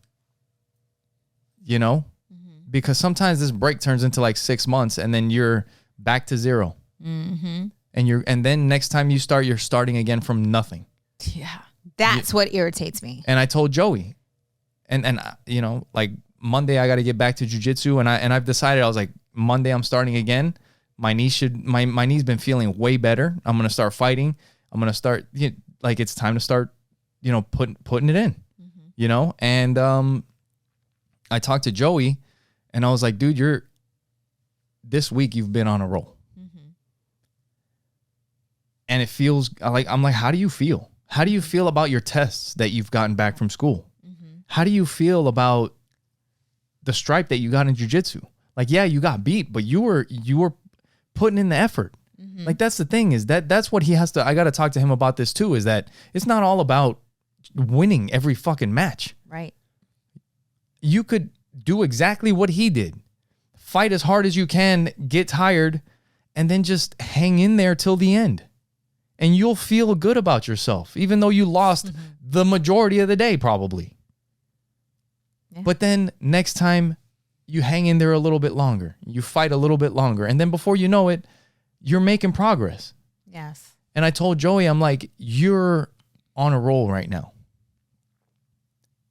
Because sometimes this break turns into like 6 months and then you're back to zero. Mm-hmm. And then next time you start, you're starting again from nothing. Yeah. That's what irritates me. And I told Joey and like Monday I got to get back to jiu-jitsu and I've decided, I was like, Monday I'm starting again. My knee's been feeling way better. I'm going to start fighting. I'm going to start, like it's time to start, putting it in, mm-hmm. And I talked to Joey and I was like, dude, this week you've been on a roll. Mm-hmm. And it feels like, I'm like, how do you feel? How do you feel about your tests that you've gotten back from school? Mm-hmm. How do you feel about the stripe that you got in jiu-jitsu? Like, yeah, you got beat, but you were putting in the effort. Mm-hmm. Like that's the thing is that's what he has to, I got to talk to him about this too, is that it's not all about winning every fucking match. Right. You could do exactly what he did. Fight as hard as you can, get tired, and then just hang in there till the end. And you'll feel good about yourself, even though you lost mm-hmm. the majority of the day probably. Yeah. But then next time you hang in there a little bit longer. You fight a little bit longer. And then before you know it, you're making progress. Yes. And I told Joey, I'm like, you're on a roll right now.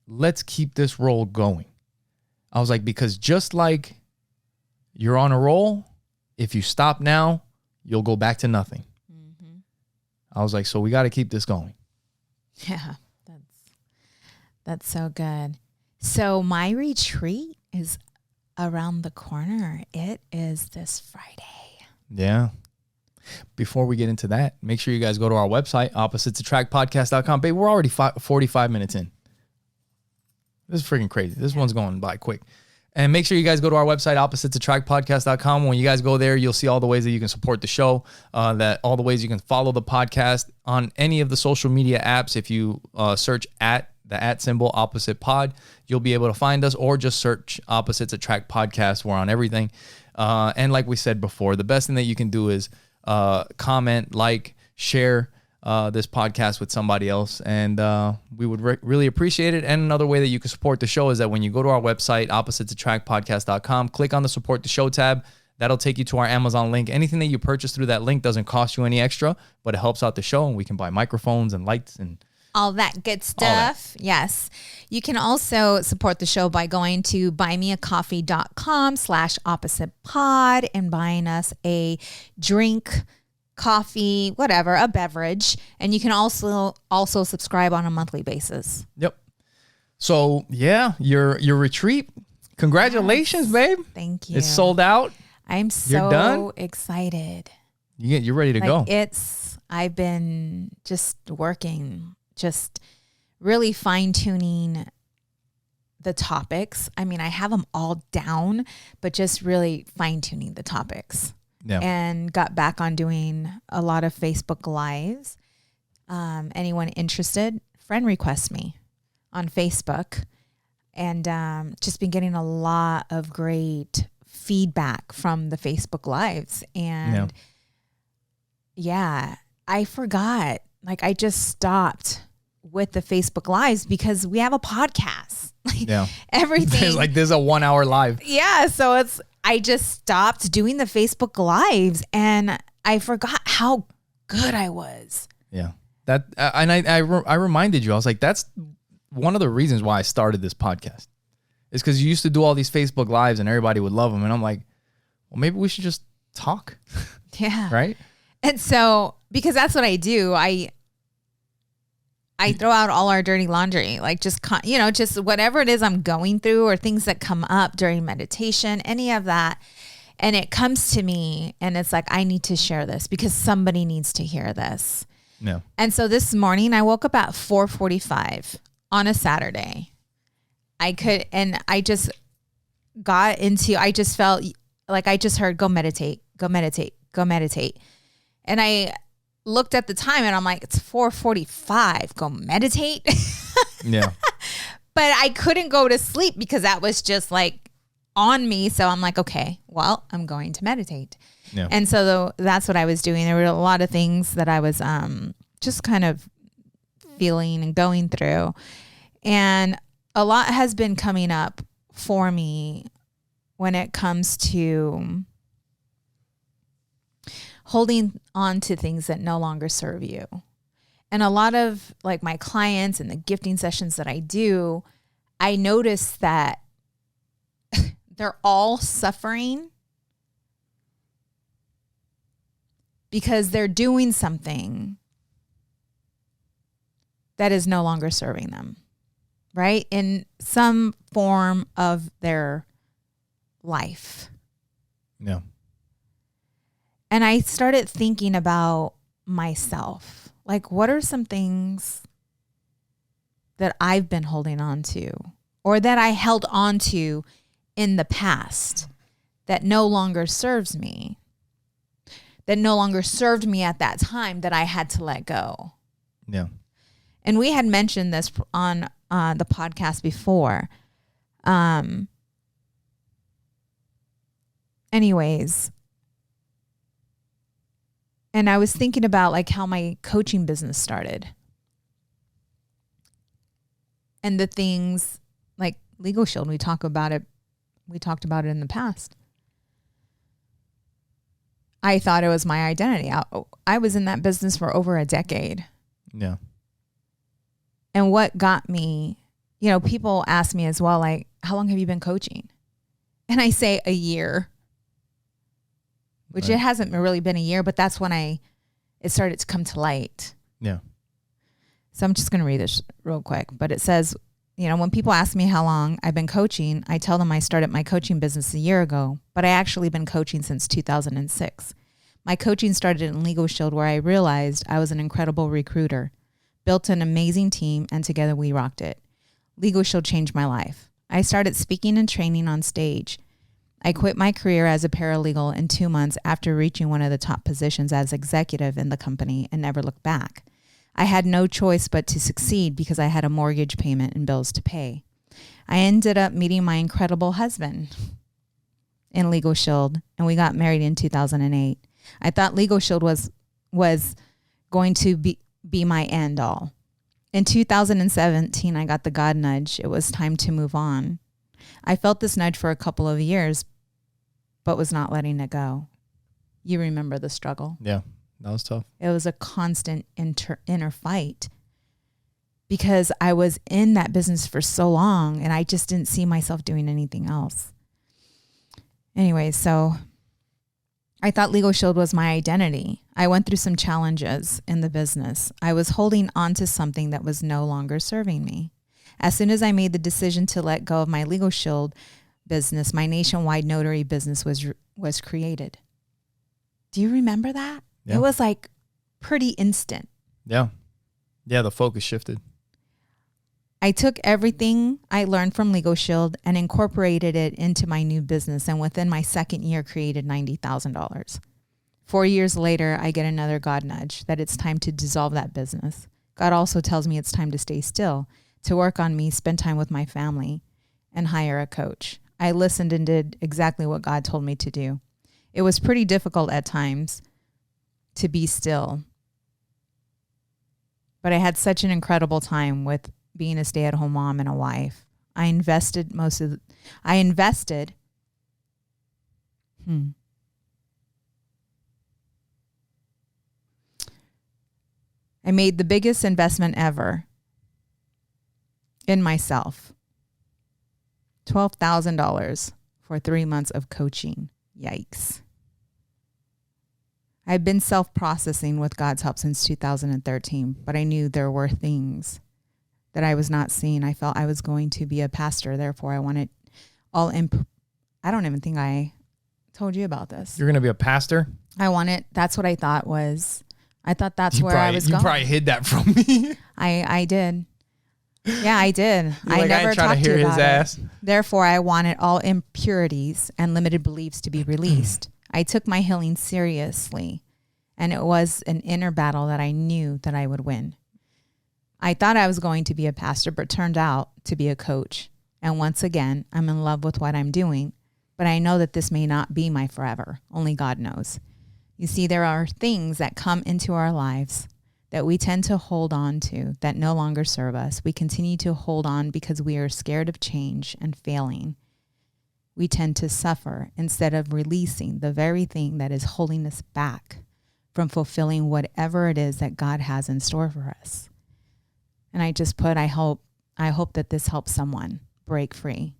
Let's keep this roll going. I was like, because just like you're on a roll, if you stop now, you'll go back to nothing. Mm-hmm. I was like, so we got to keep this going. Yeah, that's so good. So my retreat is around the corner. It is this Friday. Yeah. Before we get into that, make sure you guys go to our website, oppositesattractpodcast.com. Babe, we're already 45 minutes in. This is freaking crazy. This one's going by quick. And make sure you guys go to our website, oppositesattractpodcast.com. When you guys go there, you'll see all the ways that you can support the show, that all the ways you can follow the podcast on any of the social media apps. If you search at the @ symbol opposite pod, you'll be able to find us, or just search Opposites Attract Podcast. We're on everything. And like we said before, the best thing that you can do is comment, like, share this podcast with somebody else, and we would really appreciate it. And another way that you can support the show is that when you go to our website, oppositesattractpodcast.com, click on the support the show tab. That'll take you to our Amazon link. Anything that you purchase through that link doesn't cost you any extra, but it helps out the show, and we can buy microphones and lights and all that good stuff. Yes. You can also support the show by going to buymeacoffee.com/oppositepod and buying us a drink, coffee, whatever, a beverage. And you can also subscribe on a monthly basis. Yep. So yeah, your retreat. Congratulations, babe. Thank you. It's sold out. I'm You're done? so excited. You're ready to go. I've been just working, just really fine-tuning the topics. I mean, I have them all down, but just really fine-tuning the topics. Yeah. And got back on doing a lot of Facebook Lives. Anyone interested, friend request me on Facebook. And just been getting a lot of great feedback from the Facebook Lives. And yeah, I forgot. Like, I just stopped with the Facebook Lives because we have a podcast. Yeah. Everything. It's like, this is a 1 hour live. Yeah. So I just stopped doing the Facebook Lives, and I forgot how good I was. Yeah. That, and I reminded you, I was like, that's one of the reasons why I started this podcast, is because you used to do all these Facebook Lives and everybody would love them. And I'm like, well, maybe we should just talk. Yeah. Right. And so, because that's what I do, I throw out all our dirty laundry, like just whatever it is I'm going through or things that come up during meditation, any of that. And it comes to me and it's like, I need to share this because somebody needs to hear this. Yeah. And so this morning I woke up at 4:45 on a Saturday. I just felt like I just heard, go meditate, go meditate, go meditate. And I looked at the time and I'm like, it's 4:45, go meditate. Yeah. But I couldn't go to sleep because that was just like on me. So I'm like, okay, well, I'm going to meditate. Yeah. And so that's what I was doing. There were a lot of things that I was just kind of feeling and going through. And a lot has been coming up for me when it comes to holding on to things that no longer serve you. And a lot of like my clients and the gifting sessions that I do, I notice that they're all suffering because they're doing something that is no longer serving them, right? In some form of their life. Yeah. And I started thinking about myself. Like, what are some things that I've been holding on to or that I held on to in the past that no longer serves me, that no longer served me at that time, that I had to let go? Yeah. And we had mentioned this on the podcast before. Anyways, and I was thinking about like how my coaching business started and the things like Legal Shield. We talk about it we talked about it in the past. I thought it was my identity. I was in that business for over a decade. Yeah. And what got me, you know, people ask me as well, like, how long have you been coaching? And I say a year, which it hasn't really been a year, but that's when it started to come to light. Yeah. So I'm just going to read this real quick, but it says, you know, when people ask me how long I've been coaching, I tell them I started my coaching business a year ago, but I actually been coaching since 2006. My coaching started in Legal Shield, where I realized I was an incredible recruiter, built an amazing team, and together we rocked it. Legal Shield changed my life. I started speaking and training on stage. I quit my career as a paralegal in 2 months after reaching one of the top positions as executive in the company and never looked back. I had no choice but to succeed because I had a mortgage payment and bills to pay. I ended up meeting my incredible husband in Legal Shield, and we got married in 2008. I thought Legal Shield was going to be my end all. In 2017, I got the God nudge. It was time to move on. I felt this nudge for a couple of years, but was not letting it go. You remember the struggle. Yeah, that was tough. It was a constant inner fight because I was in that business for so long and I just didn't see myself doing anything else. Anyway, so I thought Legal Shield was my identity. I went through some challenges in the business. I was holding on to something that was no longer serving me. As soon as I made the decision to let go of my Legal Shield business, my nationwide notary business was created. Do you remember that? Yeah. It was like pretty instant. Yeah. Yeah, the focus shifted. I took everything I learned from Legal Shield and incorporated it into my new business, and within my second year created $90,000. 4 years later, I get another God nudge that it's time to dissolve that business. God also tells me it's time to stay still, to work on me, spend time with my family, and hire a coach. I listened and did exactly what God told me to do. It was pretty difficult at times to be still, but I had such an incredible time with being a stay-at-home mom and a wife. I invested I made the biggest investment ever in myself. $12,000 for 3 months of coaching. Yikes. I've been self-processing with God's help since 2013, but I knew there were things that I was not seeing. I felt I was going to be a pastor. Therefore, I wanted all I don't even think I told you about this. You're going to be a pastor? That's what I thought I thought that's where I was going. You probably hid that from me. I did. Yeah, I did. I never talked to you about it. Therefore, I wanted all impurities and limited beliefs to be released. I took my healing seriously, and it was an inner battle that I knew that I would win. I thought I was going to be a pastor, but turned out to be a coach. And once again, I'm in love with what I'm doing, but I know that this may not be my forever. Only God knows. You see, there are things that come into our lives that we tend to hold on to that no longer serve us. We continue to hold on because we are scared of change and failing. We tend to suffer instead of releasing the very thing that is holding us back from fulfilling whatever it is that God has in store for us. And I just put, I hope that this helps someone break free.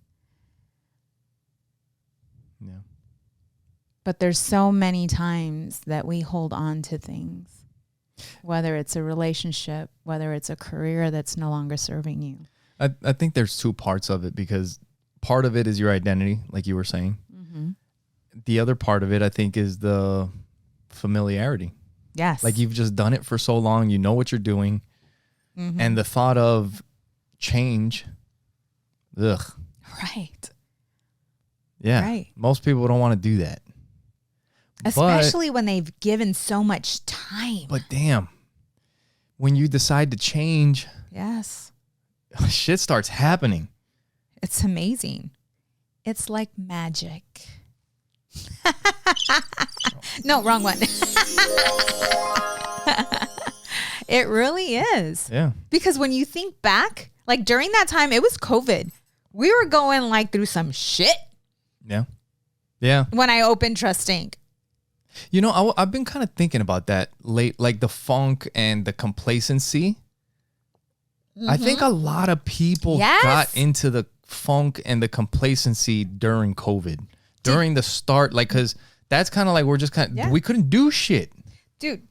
Yeah. But there's so many times that we hold on to things, whether it's a relationship, whether it's a career that's no longer serving you. I think there's two parts of it, because part of it is your identity, like you were saying. Mm-hmm. The other part of it, I think, is the familiarity. Yes. Like you've just done it for so long, you know what you're doing. Mm-hmm. And the thought of change, ugh. Right. Yeah. Right. Most people don't want to do that. Especially when they've given so much time. But damn, when you decide to change, yes, shit starts happening. It's amazing. It's like magic. No, wrong one. It really is. Yeah. Because when you think back, like during that time, it was COVID. We were going like through some shit. Yeah. Yeah. when I open Trust Inc. You know, I've been kind of thinking about that late, like the funk and the complacency. I think a lot of people got into the funk and the complacency during COVID, during the start, like, because that's kind of like we're just kind of, we couldn't do shit. Dude,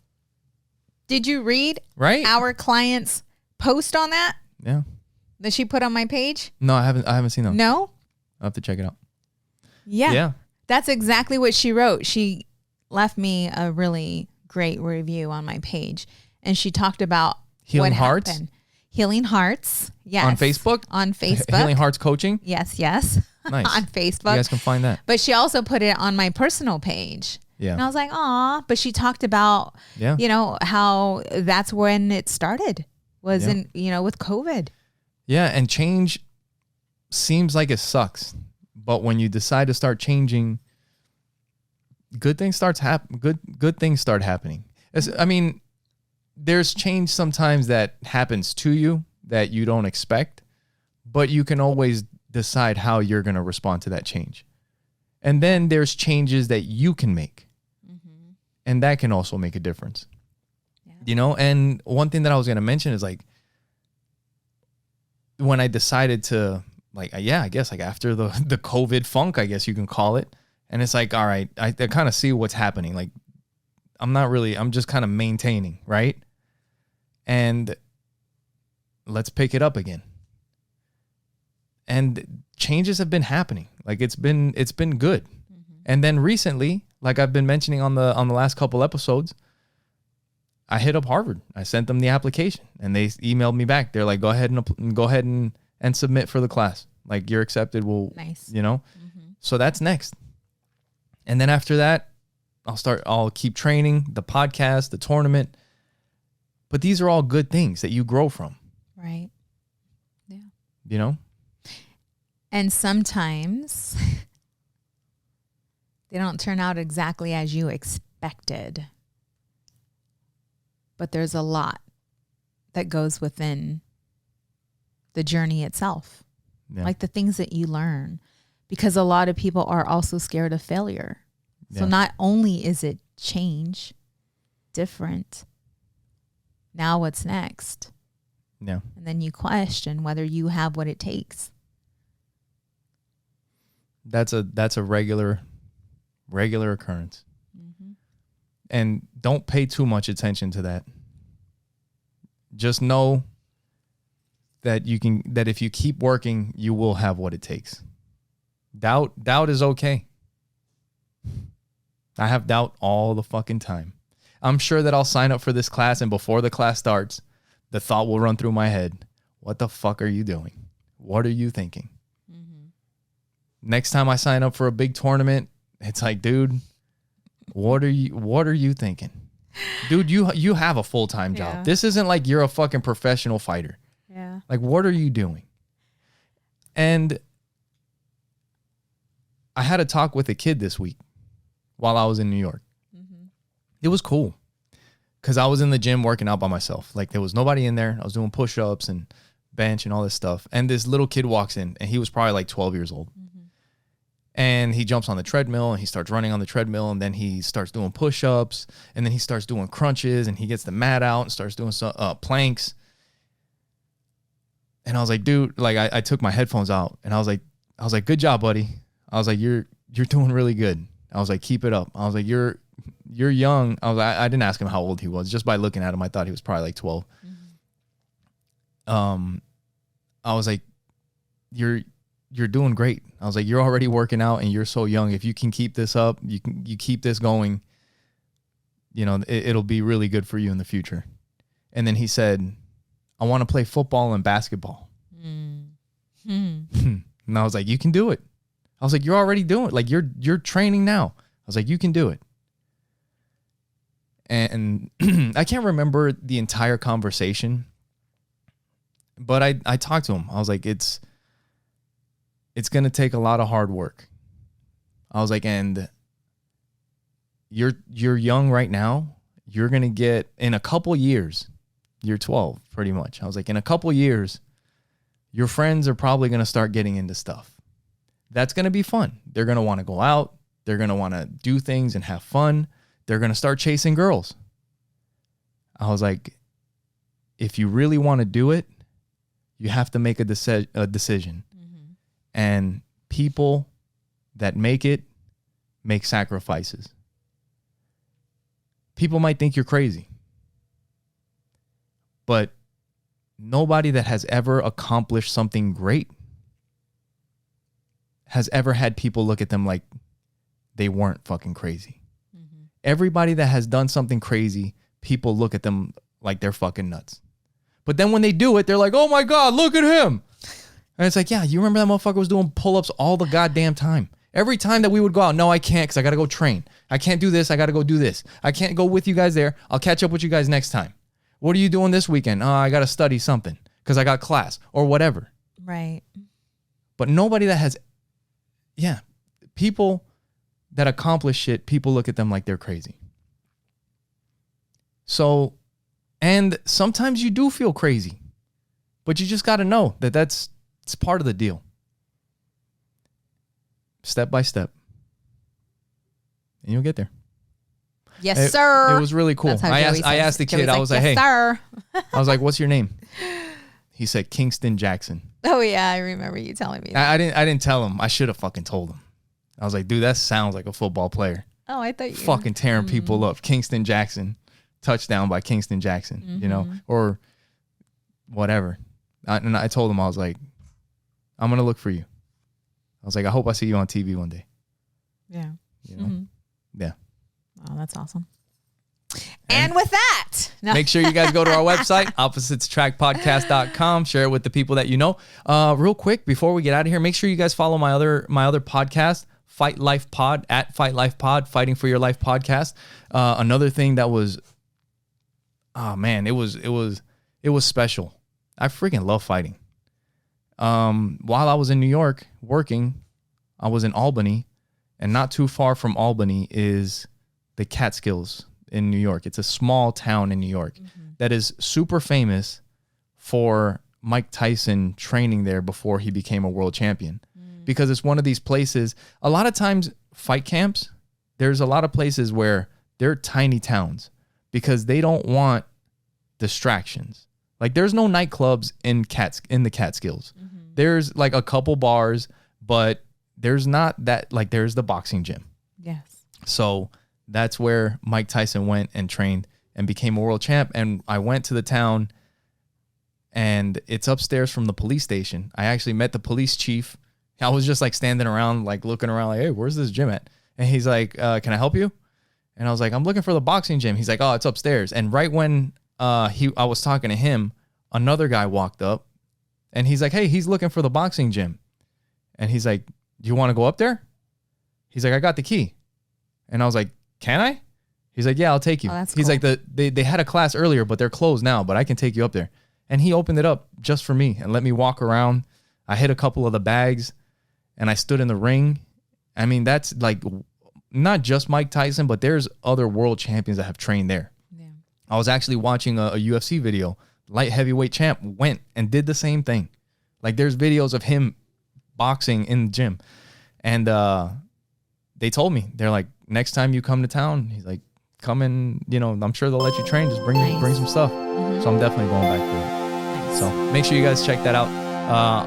did you read right? our client's post on that? Yeah. That she put on my page? No, I haven't seen that. No? I'll have to check it out. Yeah. Yeah. That's exactly what she wrote. She left me a really great review on my page, and she talked about Healing what Hearts? happened. Healing Hearts. Yes. On Facebook? On Facebook. Healing Hearts Coaching? Yes, yes. Nice. On Facebook. You guys can find that. But she also put it on my personal page. Yeah. And I was like, aw. But she talked about, you know, how that's when it started was in, you know, with COVID. Yeah. And change seems like it sucks. But when you decide to start changing, good things start happening. I mean, there's change sometimes that happens to you that you don't expect, but you can always decide how you're going to respond to that change. And then there's changes that you can make. And that can also make a difference. Yeah. You know, and one thing that I was going to mention is like, when I decided to, like, I guess like after the COVID funk, I guess you can call it. And it's like, all right, I kind of see what's happening. Like, I'm just kind of maintaining, right? And let's pick it up again. And changes have been happening. Like it's been good. And then recently, like I've been mentioning on the last couple episodes, I hit up Harvard. I sent them the application and they emailed me back. I'll go ahead and submit for the class. Like you're accepted. Nice. You know, so that's next. And then after that, I'll keep training, the podcast, the tournament. But these are all good things that you grow from. Right. Yeah. You know? And sometimes they don't turn out exactly as you expected. But there's a lot that goes within the journey itself. Yeah. Like the things that you learn. Because a lot of people are also scared of failure. So not only is it change, different, now what's next? Yeah. And then you question whether you have what it takes. That's a regular occurrence. And don't pay too much attention to that. Just know that that if you keep working, you will have what it takes. Doubt is okay. I have doubt all the fucking time. I'm sure that I'll sign up for this class and before the class starts, the thought will run through my head. What the fuck are you doing? What are you thinking? Next time I sign up for a big tournament, it's like, dude, what are you thinking? Dude, you have a full-time job. This isn't like you're a fucking professional fighter. Yeah. Like, what are you doing? And I had a talk with a kid this week while I was in New York. It was cool because I was in the gym working out by myself. Like there was nobody in there. I was doing push-ups and bench and all this stuff. And this little kid walks in and he was probably like 12 years old. And he jumps on the treadmill and he starts running on the treadmill and then he starts doing push-ups and then he starts doing crunches and he gets the mat out and starts doing some planks. And I was like, dude, like I took my headphones out and I was like, good job, buddy. I was like, you're doing really good. I was like, keep it up. I was like, you're young. I didn't ask him how old he was. Just by looking at him, I thought he was probably like 12. I was like, you're doing great. I was like, you're already working out and you're so young. If you can keep this up, you keep this going, you know, it'll be really good for you in the future. And then he said, I want to play football and basketball. And I was like, you can do it. I was like, you're already doing it. Like you're training now. I was like, you can do it. And I can't remember the entire conversation, but I talked to him. I was like, it's going to take a lot of hard work. I was like, and you're young right now. You're going to get in a couple years, you're 12 pretty much. I was like, in a couple years, your friends are probably going to start getting into stuff. that's going to be fun. They're going to want to go out. They're going to want to do things and have fun. They're going to start chasing girls. I was like, if you really want to do it, you have to make a decision. Mm-hmm. And people that make it make sacrifices. People might think you're crazy, but nobody that has ever accomplished something great has ever had people look at them like they weren't fucking crazy. Mm-hmm. Everybody that has done something crazy, people look at them like they're fucking nuts. But then when they do it, they're like, oh my God, look at him. And it's like, yeah, you remember that motherfucker was doing pull-ups all the goddamn time. Every time that we would go out, no, I can't because I got to go train. I can't do this. I got to go do this. I can't go with you guys there. I'll catch up with you guys next time. What are you doing this weekend? Oh, I got to study something because I got class or whatever. Right. But nobody that has, people that accomplish shit, people look at them like they're crazy. So, and sometimes you do feel crazy, but you just got to know that it's part of the deal. Step by step. And you'll get there. Yes, sir. It was really cool. I asked the kid, I was like, hey, sir. I was like, what's your name? He said, Kingston Jackson. Oh yeah, I remember you telling me that. I didn't tell him. I should have fucking told him. I was like, dude, that sounds like a football player. Oh, I thought you fucking tearing people up. Kingston Jackson. Touchdown by Kingston Jackson, you know, or whatever. And I told him, I was like, I'm going to look for you. I was like, I hope I see you on TV one day. Yeah. You know? Yeah. Oh, that's awesome. And with that, make sure you guys go to our website, oppositesattractpodcast.com. Share it with the people that you know. Real quick, before we get out of here, make sure you guys follow my other podcast, Fight Life Pod, at Fight Life Pod, Fighting for Your Life podcast. Another thing that was, oh man, it was special. I freaking love fighting. While I was in New York working, I was in Albany, and not too far from Albany is the Catskills in New York. It's a small town in New York that is super famous for Mike Tyson training there before he became a world champion. Because it's one of these places, a lot of times fight camps, there's a lot of places where they're tiny towns because they don't want distractions. Like there's no nightclubs in the Catskills. There's like a couple bars, but there's not that, like there's the boxing gym. Yes. So that's where Mike Tyson went and trained and became a world champ. And I went to the town and it's upstairs from the police station. I actually met the police chief. I was just like standing around, like looking around like, hey, where's this gym at? And he's like, can I help you? And I was like, I'm looking for the boxing gym. He's like, oh, it's upstairs. And right when I was talking to him, another guy walked up and he's like, hey, he's looking for the boxing gym. And he's like, do you want to go up there? He's like, I got the key. And I was like, can I? He's like, yeah, I'll take you. Oh, he's cool. like, they had a class earlier, but they're closed now, but I can take you up there. And he opened it up just for me and let me walk around. I hit a couple of the bags and I stood in the ring. I mean, that's like not just Mike Tyson, but there's other world champions that have trained there. Yeah. I was actually watching a UFC video. Light heavyweight champ went and did the same thing. Like there's videos of him boxing in the gym. And they told me, they're like, next time you come to town, he's like, come in, you know, I'm sure they'll let you train. Just bring some stuff. So I'm definitely going back for it. Nice. So make sure you guys check that out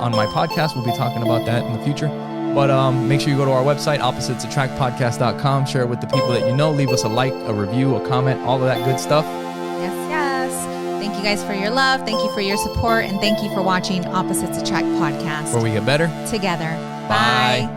on my podcast. We'll be talking about that in the future. But make sure you go to our website, oppositesattractpodcast.com. Share it with the people that you know. Leave us a like, a review, a comment, all of that good stuff. Yes, yes. Thank you guys for your love. Thank you for your support. And thank you for watching Opposites Attract Podcast. Where we get better together. Bye.